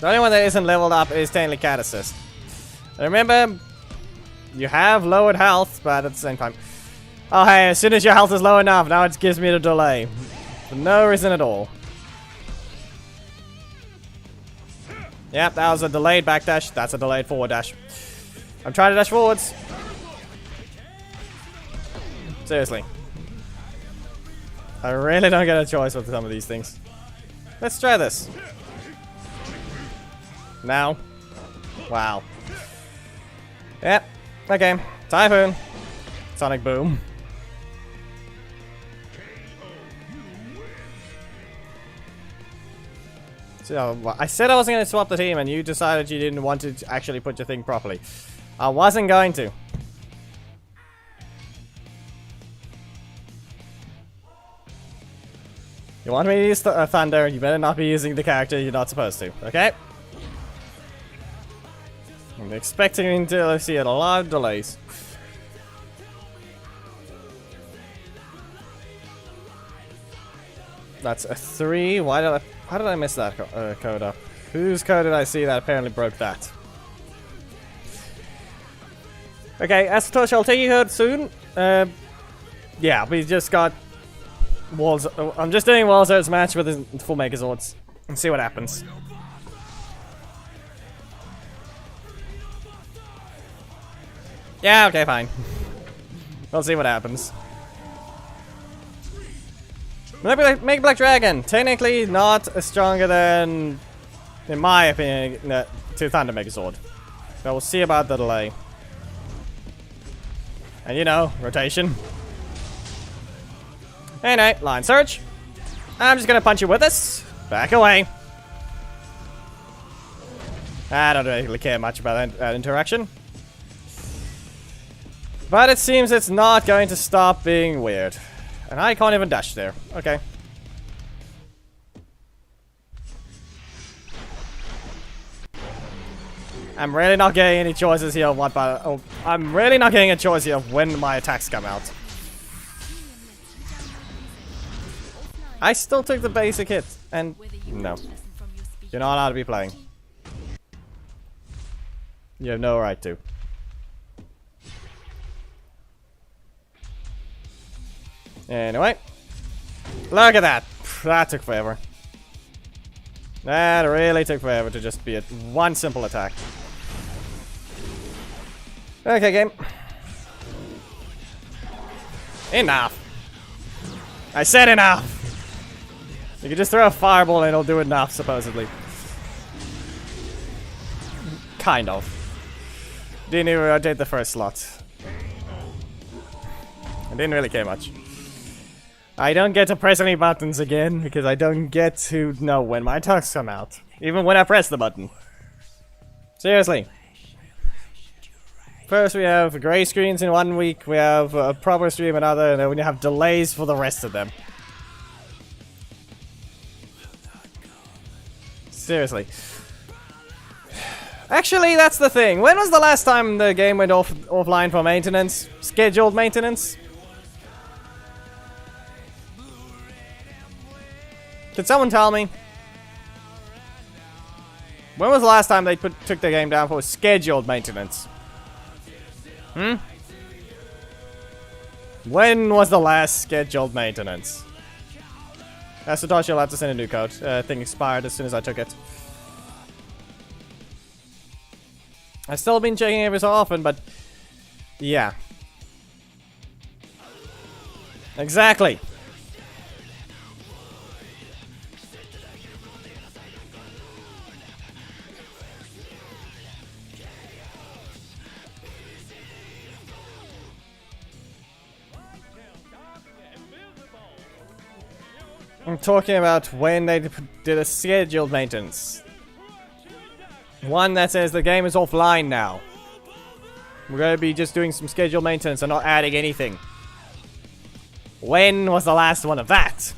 The only one that isn't leveled up is Tainly Cat Assist. Remember, you have lowered health, but at the same time. Oh hey, as soon as your health is low enough, now it gives me the delay. For no reason at all. Yep, that was a delayed backdash. That's a delayed forward dash. I'm trying to dash forwards. Seriously. I really don't get a choice with some of these things. Let's try this. Now. Wow. Yep. Okay. Typhoon. Sonic Boom. So, I said I wasn't going to swap the team and you decided you didn't want to actually put your thing properly. I wasn't going to. You want me to use Thunder, you better not be using the character you're not supposed to, okay? I'm expecting to see a lot of delays. That's a 3. Why did I miss that code up? Whose code did I see that apparently broke that? Okay, Asatosh, I'll take you code soon. Yeah, we just got walls. I'm just doing Walzard's match with his full Megazords and see what happens. Yeah, okay, fine. We'll see what happens. Mega Black Dragon, technically not stronger than, in my opinion, to Thunder Megazord. But we'll see about the delay. And you know, rotation. Anyway, line search. I'm just gonna punch you with this. Back away. I don't really care much about that interaction. But it seems it's not going to stop being weird. And I can't even dash there. Okay. I'm really not getting any choices here of what, but I'm really not getting a choice here of when my attacks come out. I still took the basic hit, and no. You're not allowed to be playing. You have no right to. Anyway. Look at that. That took forever. That really took forever to just be a one simple attack. Okay, game. Enough. I said enough. You can just throw a fireball and it'll do enough, supposedly. Kind of. Didn't even rotate the first slot. I didn't really care much. I don't get to press any buttons again because I don't get to know when my attacks come out. Even when I press the button. Seriously. First we have gray screens in 1 week, we have a proper stream another, and then we have delays for the rest of them. Seriously. Actually, that's the thing. When was the last time the game went offline for maintenance? Scheduled maintenance? Can someone tell me? When was the last time they took the game down for scheduled maintenance? When was the last scheduled maintenance? Satoshi, you'll have to send a new code. Thing expired as soon as I took it. I've still been checking every so often, but yeah. Exactly. I'm talking about when they did a scheduled maintenance. One that says the game is offline now. We're going to be just doing some scheduled maintenance and not adding anything. When was the last one of that?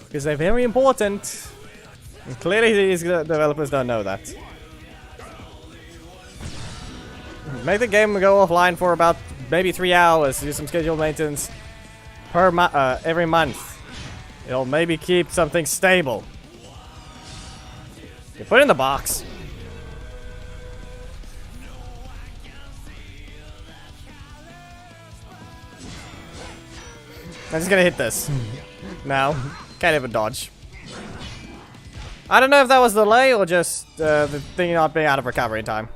Because they're very important. And clearly these developers don't know that. Make the game go offline for about maybe 3 hours. Do some scheduled maintenance per every month. It'll maybe keep something stable. You put it in the box. I'm just gonna hit this. Now, can't even dodge. I don't know if that was the delay or just the thing not being out of recovery in time.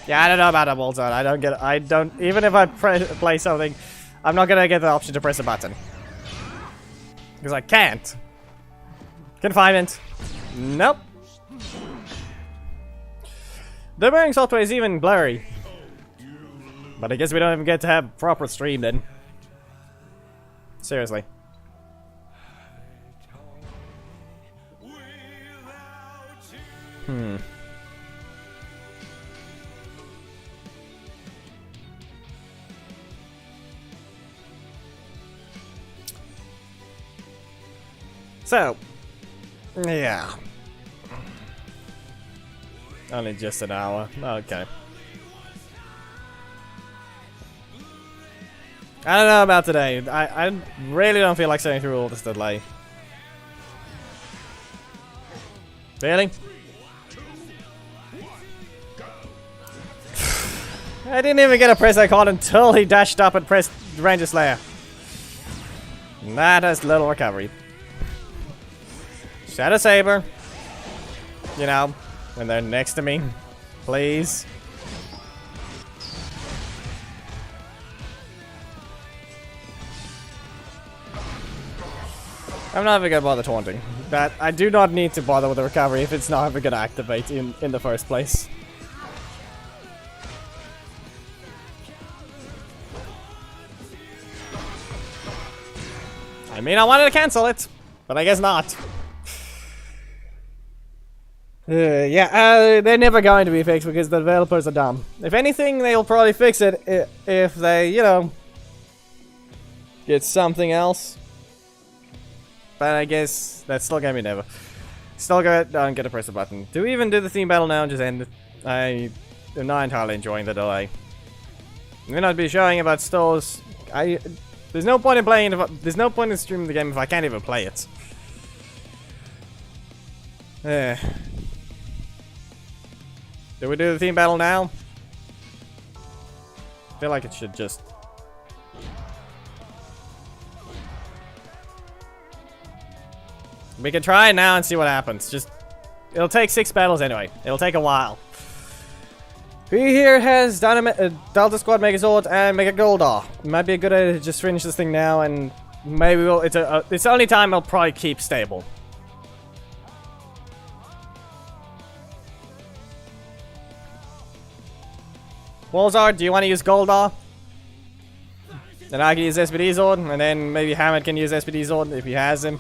Yeah, I don't know about a wall zone. I don't, even if I play something, I'm not gonna get the option to press a button. Because I can't. Confinement. Nope. The bearing software is even blurry. But I guess we don't even get to have proper stream then. Seriously. So, yeah. Only just an hour. Okay. I don't know about today. I really don't feel like sitting through all this delay. Really? I didn't even get a press icon until he dashed up and pressed Ranger Slayer. And that has little recovery. Shadow Saber. You know, when they're next to me. Please. I'm not even gonna bother taunting. That I do not need to bother with the recovery if it's not ever gonna activate in the first place. I mean, I wanted to cancel it, but I guess not. Yeah, they're never going to be fixed because the developers are dumb. If anything, they'll probably fix it if they, you know, get something else. But I guess that's still gonna be never. Still don't get to press the button. Do we even do the theme battle now and just end it? I am not entirely enjoying the delay. I'm gonna be showing about stores. There's no point in playing. There's no point in streaming the game if I can't even play it. Do we do the theme battle now? I feel like it should just. We can try it now and see what happens. Just, it'll take 6 battles anyway. It'll take a while. Who here has Delta Squad, Megazord, and Mega Goldar? It might be a good idea to just finish this thing now, and maybe we'll. It's the only time I'll probably keep stable. Walzard, do you want to use Goldar? Then I can use SPD Zord, and then maybe Hammond can use SPD Zord if he has him.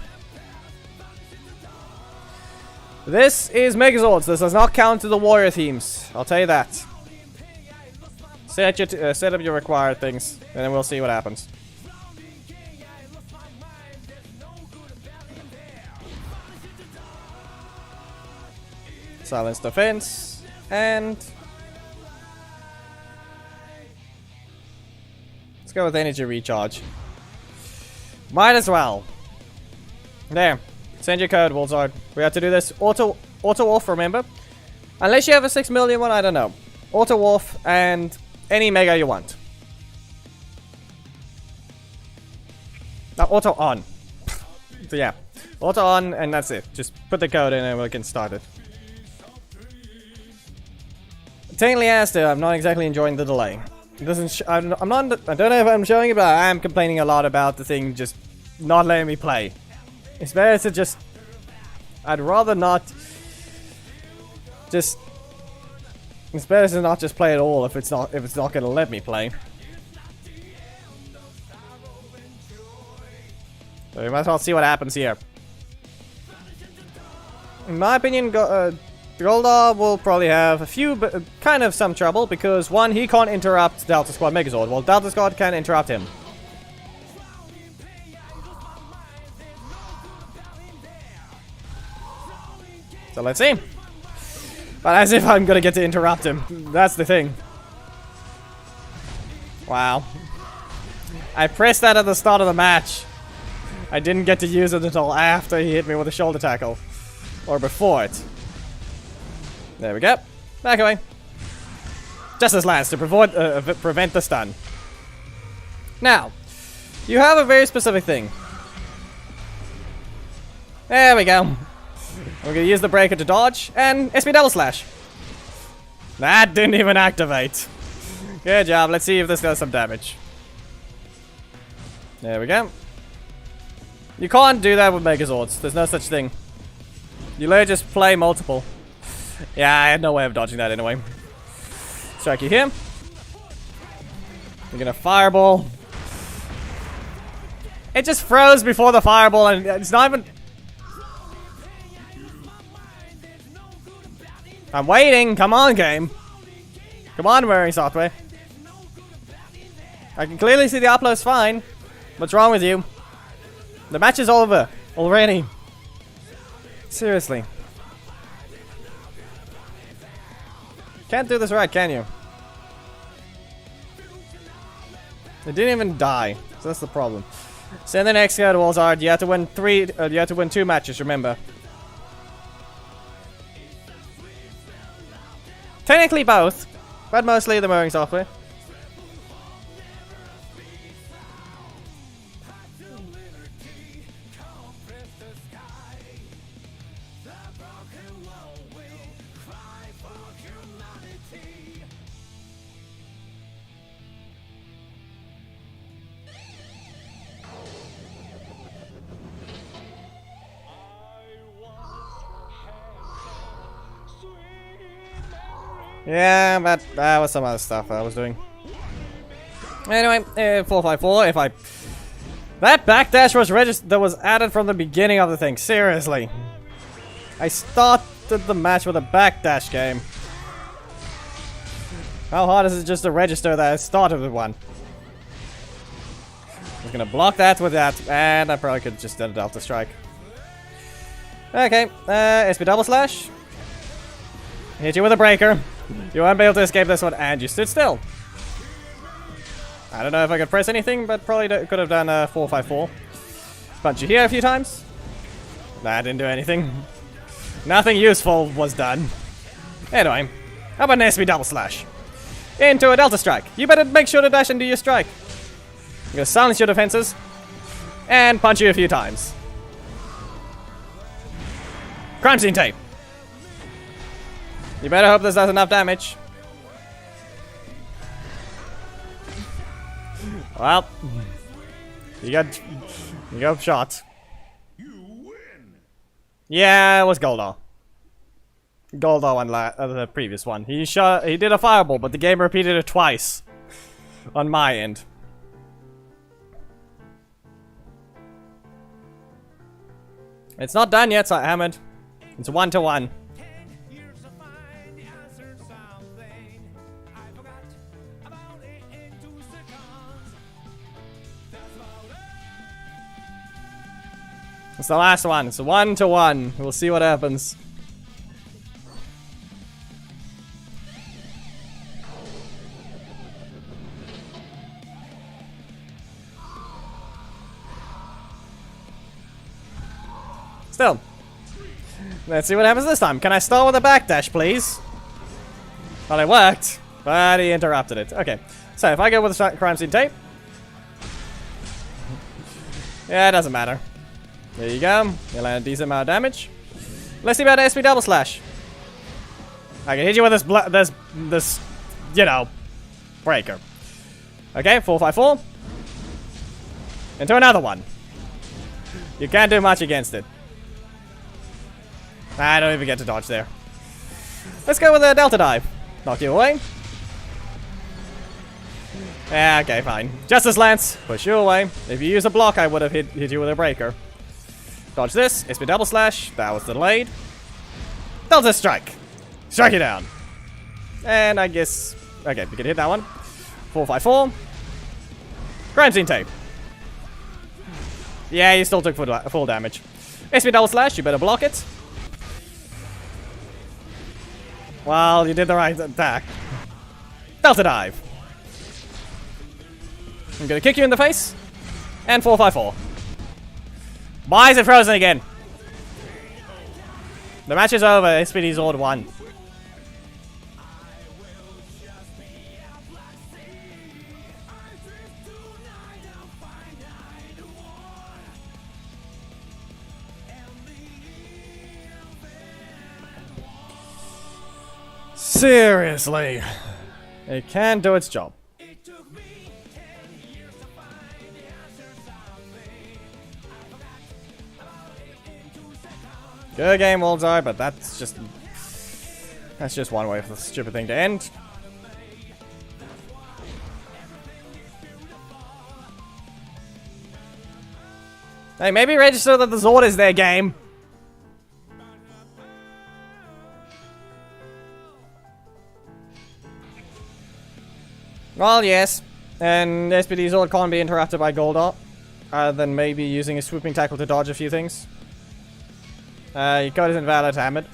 This is Megazords. This does not count to the warrior themes. I'll tell you that. Set up your required things, and then we'll see what happens. Silence defense, and let's go with energy recharge. Might as well. There. Send your code, Walzard. We have to do this auto off, remember? Unless you have a 6 million one, I don't know. Auto off and any mega you want. No, auto on. So yeah, auto on and that's it. Just put the code in and we can start it. Technically, as to, I'm not exactly enjoying the delay. It doesn't. I'm not. I don't know if I'm showing it, but I am complaining a lot about the thing just not letting me play. It's better to just. I'd rather not. Just. It's better to not just play at all if it's not going to let me play. So we might as well see what happens here. In my opinion, Goldar will probably have a few, but kind of some trouble because one, he can't interrupt Delta Squad Megazord, while Delta Squad can interrupt him. So let's see. But as if I'm gonna get to interrupt him. That's the thing. Wow. I pressed that at the start of the match. I didn't get to use it until after he hit me with a shoulder tackle. Or before it. There we go. Back away. Justice Lance to prevent the stun. Now, you have a very specific thing. There we go. We're gonna use the breaker to dodge, and SP double slash. That didn't even activate. Good job, let's see if this does some damage. There we go. You can't do that with Megazords, there's no such thing. You literally just play multiple. Yeah, I had no way of dodging that anyway. Strike you here. You're gonna fireball. It just froze before the fireball, and it's not even... I'm waiting. Come on, game. Come on, wearing software. I can clearly see the upload's fine. What's wrong with you? The match is over already. Seriously. Can't do this right, can you? It didn't even die, so that's the problem. Send the next guy to Walzard. You have to win you have to win 2 matches. Remember. Technically both, but mostly the mirroring software. broken world will cry for humanity. Yeah, but that was some other stuff I was doing. Anyway, 454. If I that backdash was registered, that was added from the beginning of the thing. Seriously, I started the match with a backdash game. How hard is it just to register that I started with one? I'm just gonna block that with that, and I probably could have just done a Delta Strike. Okay, SP double slash. Hit you with a breaker. You won't be able to escape this one, and you stood still. I don't know if I could press anything, but probably could have done a 454. Punch you here a few times. That didn't do anything. Nothing useful was done. Anyway, how about an SP double slash? Into a Delta Strike. You better make sure to dash and do your strike. I'm gonna silence your defenses and punch you a few times. Crime scene tape. You better hope this does enough damage. Well, you got shot. You win. Yeah, it was Goldar. Goldar won the previous one. He did a fireball, but the game repeated it twice on my end. It's not done yet, so Ahmed. It's 1-1. It's the last one. It's 1-1. We'll see what happens. Still. Let's see what happens this time. Can I start with a backdash, please? Well, it worked, but he interrupted it. Okay. So if I go with the crime scene tape. Yeah, it doesn't matter. There you go. You land a decent amount of damage. Let's see about SP double slash. I can hit you with this, you know, breaker. Okay, 454. Into another one. You can't do much against it. I don't even get to dodge there. Let's go with a Delta Dive. Knock you away. Yeah, okay, fine. Justice Lance, push you away. If you use a block, I would have hit you with a breaker. Dodge this. SP double slash. That was delayed. Delta Strike. Strike it down. And I guess... Okay, we can hit that one. 454. Crime scene tape. Yeah, you still took full damage. SP double slash. You better block it. Well, you did the right attack. Delta Dive. I'm gonna kick you in the face. And 454. Why is it frozen again? The match is over. Megazord won. Seriously. It can do its job. Good game, Goldar, but that's just one way for the stupid thing to end. Hey, maybe register that the Zord is their game. Well, yes. And SPD Zord can't be interrupted by Goldar. Other than maybe using a swooping tackle to dodge a few things. Your code is invalid, Ahmed.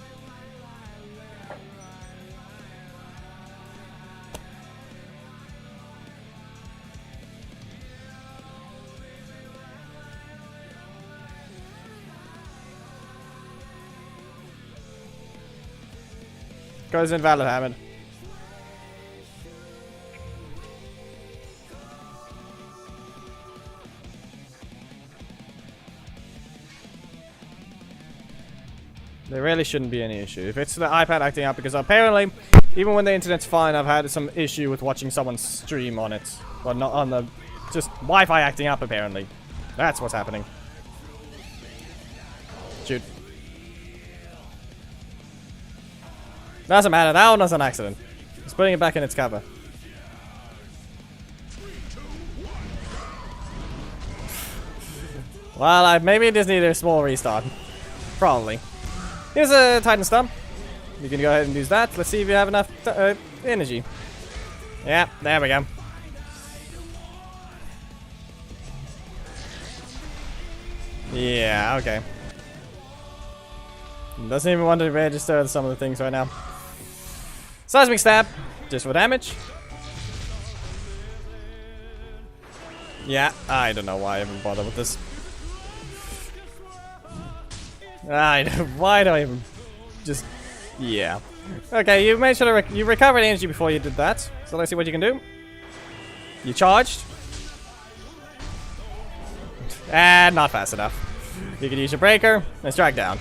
Code is invalid, Ahmed. There really shouldn't be any issue. If it's the iPad acting up, because apparently, even when the internet's fine, I've had some issue with watching someone stream on it. Well, not on the... just Wi-Fi acting up, apparently. That's what's happening. Shoot. Doesn't matter, that one was an accident. Just putting it back in its cover. Well, I maybe just need a small restart. Probably. Here's a Titan Stump. You can go ahead and use that. Let's see if you have enough energy. Yeah, there we go. Yeah, okay. Doesn't even want to register some of the things right now. Seismic Stab, just for damage. Yeah, I don't know why I even bother with this. Why do I even just... yeah. Okay, you made sure to you recovered energy before you did that. So let's see what you can do. You charged. And not fast enough. You can use your breaker and strike down.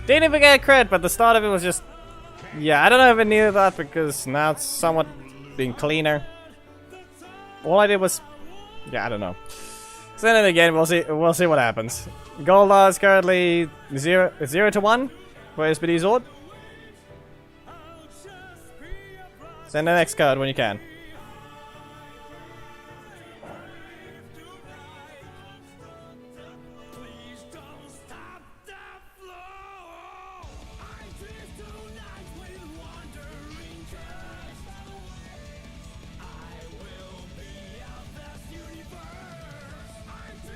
Didn't even get a crit, but the start of it was just... yeah, I don't know if I needed that because now it's somewhat being cleaner. All I did was... yeah, I don't know. Send it again, we'll see what happens. Goldar is currently 0 to 1 for Megazord. Send the next card when you can.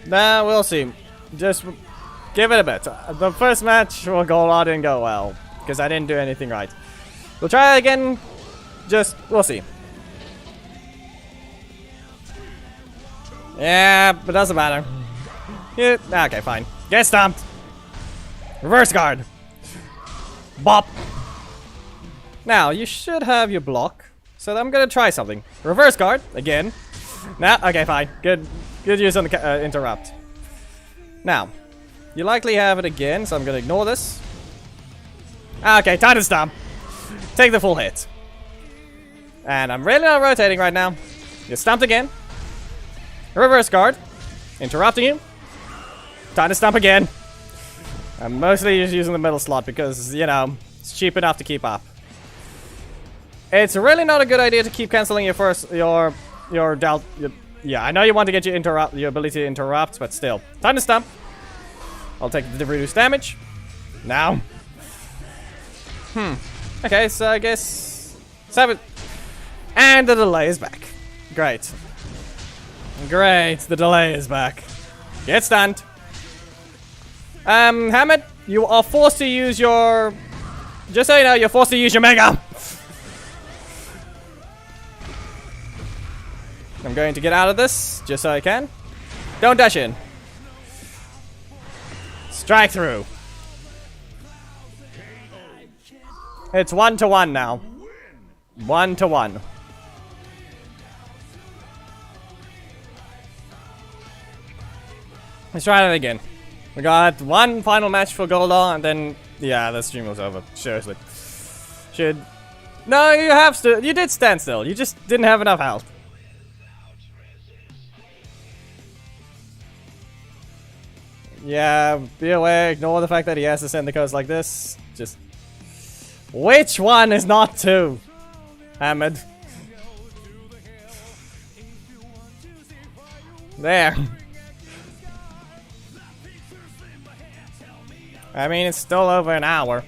Nah, we'll see. Just give it a bit. The first match for Goldar didn't go well because I didn't do anything right. We'll try it again. We'll see. Yeah, but doesn't matter. Yeah, okay, fine. Get stomped. Reverse guard. Bop. Now, you should have your block. So I'm gonna try something. Reverse guard, again. Nah, okay, fine. Good use on the interrupt. Now, you likely have it again, so I'm gonna ignore this. Okay, Titan Stomp. Take the full hit. And I'm really not rotating right now. You stumped again. Reverse guard. Interrupting you. Titan Stomp again. I'm mostly just using the middle slot because, you know, it's cheap enough to keep up. It's really not a good idea to keep canceling your yeah, I know you want to get your ability to interrupt, but still. Titan Stomp. I'll take the reduced damage. Now. Okay, so I guess 7. And the delay is back. Great. Great, the delay is back. Get stunned. Hamid, you are forced to use your... just so you know, you're forced to use your Mega. I'm going to get out of this, just so I can. Don't dash in. Strike through. It's 1-1 now. 1-1. Let's try that again. We got one final match for Goldar, and then yeah, the stream was over. Seriously. No, you have to. You did stand still. You just didn't have enough health. Yeah, be aware. Ignore the fact that he has to send the codes like this. Just which one is not 2? Hamid. There. I mean, it's still over an hour.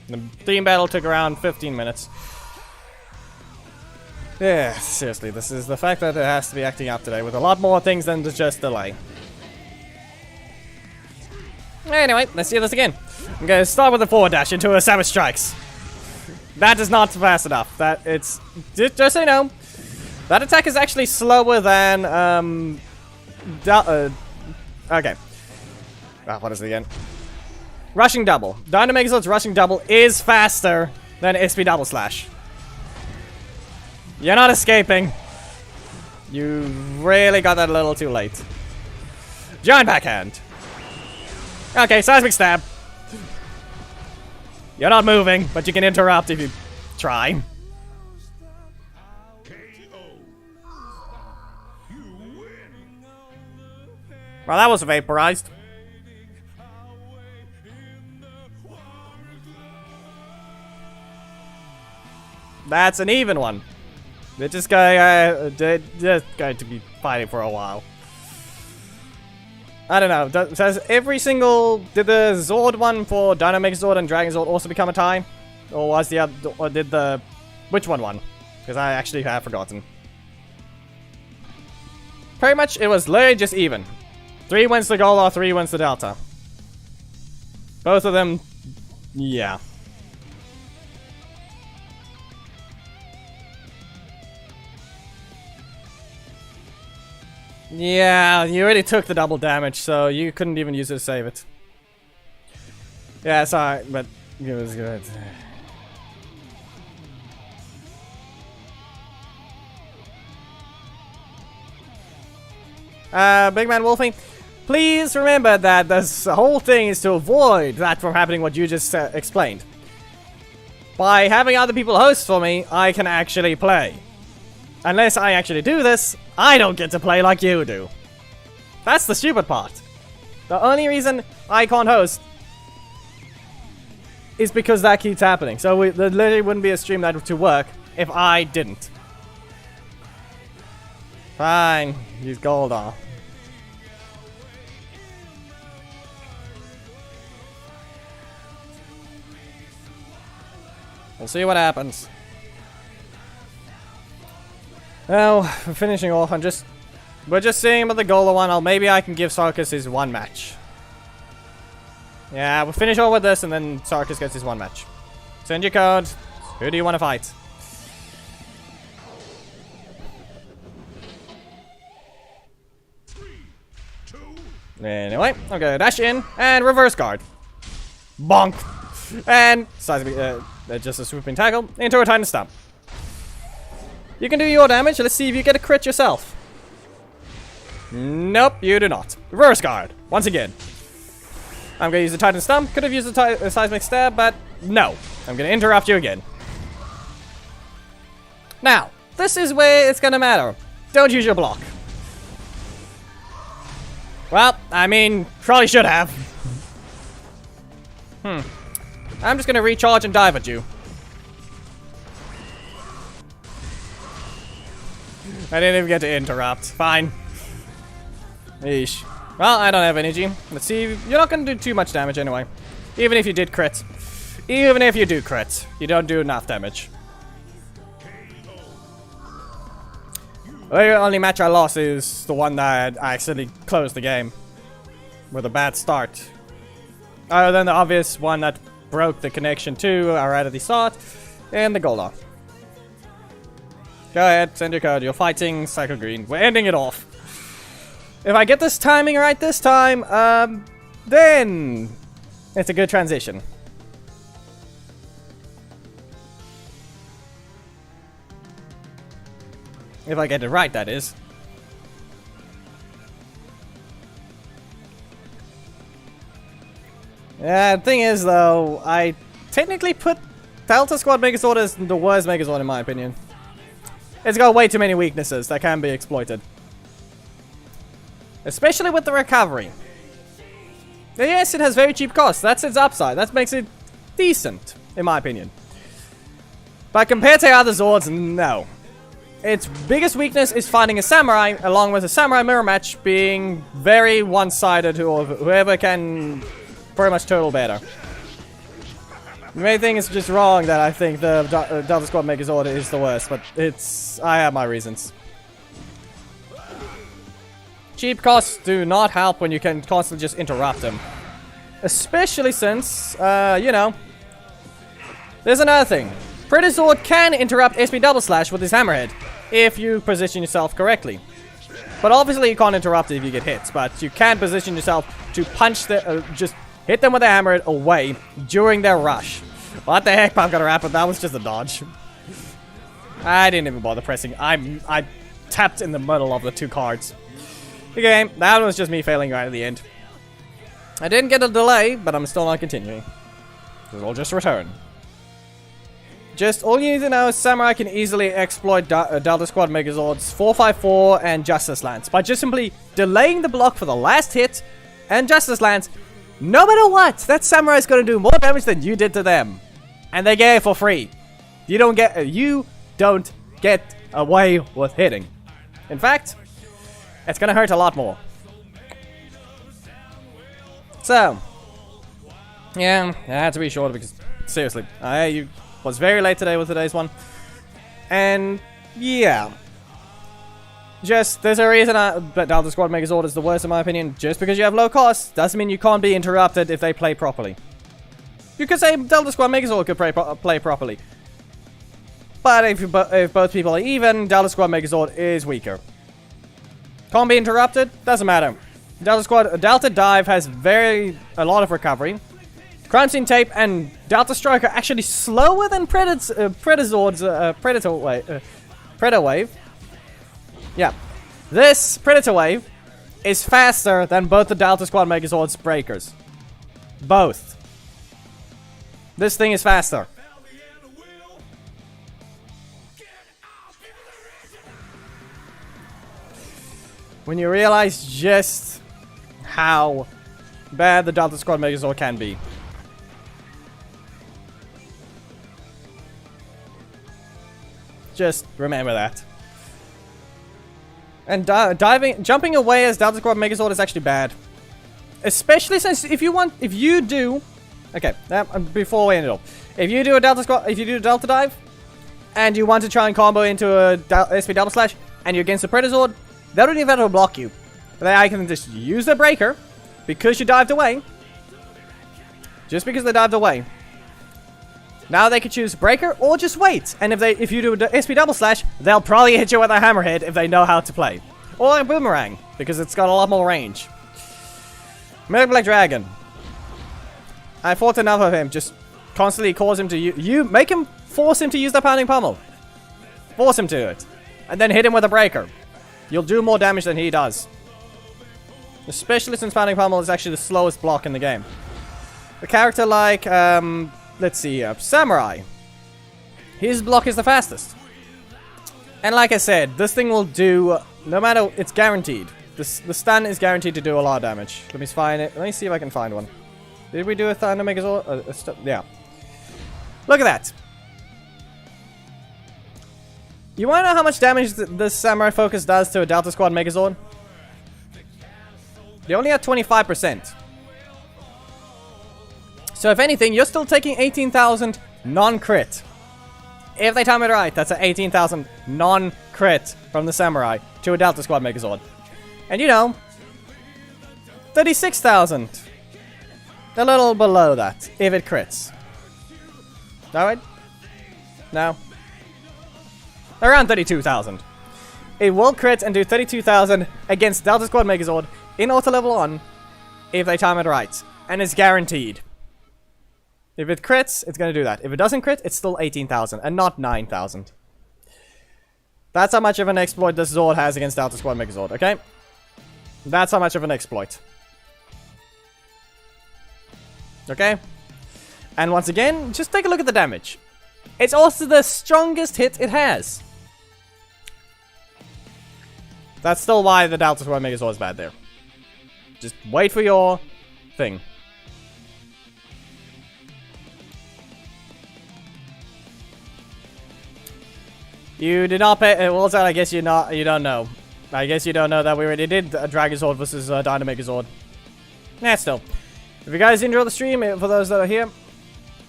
The team battle took around 15 minutes. Yeah, seriously, this is the fact that it has to be acting up today with a lot more things than just delay. Anyway, let's do this again. I'm gonna start with a forward dash into a Savage Strikes. That is not fast enough. That it's just so you know, that attack is actually slower than okay. What is it again? Rushing double. Megazord's rushing double is faster than SP double slash. You're not escaping. You really got that a little too late. Giant backhand. Okay, seismic stab. You're not moving, but you can interrupt if you try. Well, that was vaporized. That's an even one. They're just going to be fighting for a while. I don't know. Does every single... Did the Zord one for Dino Megazord and Dragon Zord also become a tie? Or was the other... Or did the... Which one won? Because I actually have forgotten. Pretty much, it was literally just even. 3 wins the Goldar, 3 wins the Delta. Both of them... Yeah. Yeah, you already took the double damage, so you couldn't even use it to save it. Yeah, it's alright, but it was good. Big Man Wolfie, please remember that this whole thing is to avoid that from happening what you just explained. By having other people host for me, I can actually play. Unless I actually do this, I don't get to play like you do. That's the stupid part. The only reason I can't host is because that keeps happening. So there literally wouldn't be a stream that to work if I didn't. Fine, use goldar. We'll see what happens. Well, we're finishing off. We're just seeing about the Goldar one. Maybe I can give Sarkis his one match. Yeah, we'll finish off with this and then Sarkis gets his one match. Send your code. Who do you want to fight? Anyway, okay, dash in and reverse guard. Bonk. And just a swooping tackle into a Titan Stomp. You can do your damage. Let's see if you get a crit yourself. Nope, you do not. Reverse guard. Once again. I'm going to use the Titan Stomp. Could have used the Seismic Stab, but no. I'm going to interrupt you again. Now, this is where it's going to matter. Don't use your block. Well, I mean, probably should have. I'm just going to recharge and dive at you. I didn't even get to interrupt. Fine. Eesh. Well, I don't have energy. Let's see. You're not going to do too much damage anyway. Even if you did crit. Even if you do crit, you don't do enough damage. The only match I lost is the one that I accidentally closed the game. With a bad start. Other than the obvious one that broke the connection to right at the start. And the Goldar. Go ahead, send your code. You're fighting Psycho Green. We're ending it off. If I get this timing right this time, then it's a good transition. If I get it right, that is. Yeah, the thing is, though, I technically put Delta Squad Megazord as the worst Megazord in my opinion. It's got way too many weaknesses that can be exploited. Especially with the recovery. Yes, it has very cheap costs. That's its upside. That makes it decent, in my opinion. But compared to other Zords, no. Its biggest weakness is finding a Samurai, along with a Samurai mirror match being very one-sided to whoever can pretty much total better. The main thing is just wrong that I think the Delta Squad Megazord is the worst, but I have my reasons. Cheap costs do not help when you can constantly just interrupt them. Especially since, you know, there's another thing. Pretizord can interrupt SP Double Slash with his Hammerhead, if you position yourself correctly. But obviously you can't interrupt it if you get hit, but you can position yourself to punch just hit them with a Hammerhead away during their rush. What the heck, Pop got a wrap, but that was just a dodge. I didn't even bother pressing. I tapped in the middle of the two cards. Okay, that was just me failing right at the end. I didn't get a delay, but I'm still not continuing. It'll just return. Just all you need to know is Samurai can easily exploit Delta Squad Megazords 454 and Justice Lance by just simply delaying the block for the last hit and Justice Lance. No matter what, that Samurai is going to do more damage than you did to them, and they get it for free. You don't get away with hitting. In fact, it's going to hurt a lot more. So, yeah, I had to be shorter because seriously, I was very late today with today's one. And, yeah. Just, there's a reason that Delta Squad Megazord is the worst in my opinion. Just because you have low cost, doesn't mean you can't be interrupted if they play properly. You could say Delta Squad Megazord could play properly. But if both people are even, Delta Squad Megazord is weaker. Can't be interrupted, doesn't matter. Delta Dive has a lot of recovery. Crime Scene Tape and Delta Strike are actually slower than Predator's Predator Wave. Yeah. This Predator Wave is faster than both the Delta Squad Megazord's breakers. Both. This thing is faster. When you realize just how bad the Delta Squad Megazord can be. Just remember that. And jumping away as Delta Squad Megazord is actually bad. Especially since okay, before we end it off. If you do a Delta Dive, and you want to try and combo into a SP Double Slash, and you're against a Predazord, they don't even have to block you. They can just use the breaker, because you dived away. Just because they dived away. Now they could choose breaker or just wait. And if you do a SP Double Slash, they'll probably hit you with a hammerhead if they know how to play. Or a boomerang, because it's got a lot more range. Mega Black Dragon. I fought enough of him. Just constantly cause him to force him to use the pounding pummel. Force him to it. And then hit him with a breaker. You'll do more damage than he does. Especially since pounding pummel is actually the slowest block in the game. A character like, let's see, Samurai. His block is the fastest. And like I said, this thing will do, no matter, it's guaranteed. The stun is guaranteed to do a lot of damage. Let me find it. Let me see if I can find one. Did we do a Thunder Megazord? Yeah. Look at that. You want to know how much damage this Samurai Focus does to a Delta Squad Megazord? They only have 25%. So if anything, you're still taking 18,000 non-crit. If they time it right, that's an 18,000 non-crit from the Samurai to a Delta Squad Megazord. And you know, 36,000. A little below that, if it crits. Alright? No. Around 32,000. It will crit and do 32,000 against Delta Squad Megazord in auto level 1 if they time it right. And it's guaranteed. If it crits, it's going to do that. If it doesn't crit, it's still 18,000 and not 9,000. That's how much of an exploit this Zord has against Delta Squad Megazord, okay? That's how much of an exploit. Okay? And once again, just take a look at the damage. It's also the strongest hit it has. That's still why the Delta Squad Megazord is bad there. Just wait for your thing. You did not pay. Well, I guess you don't know. I guess you don't know that we already did a Dragozord versus Dynamegazord. Nah, still. If you guys enjoyed the stream, for those that are here,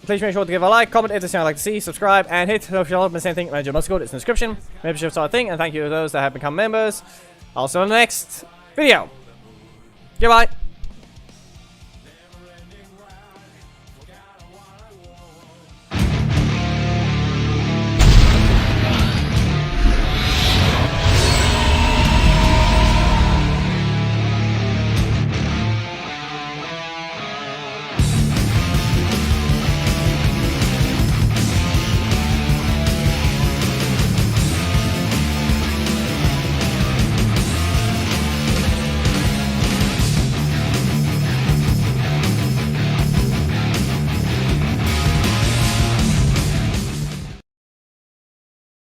please make sure to give a like, comment if there's something you'd like to see, subscribe, and hit the notification bell. Same thing, Major Must Go. It's in the description. Membership's our thing, and thank you to those that have become members. Also, in the next video. Goodbye.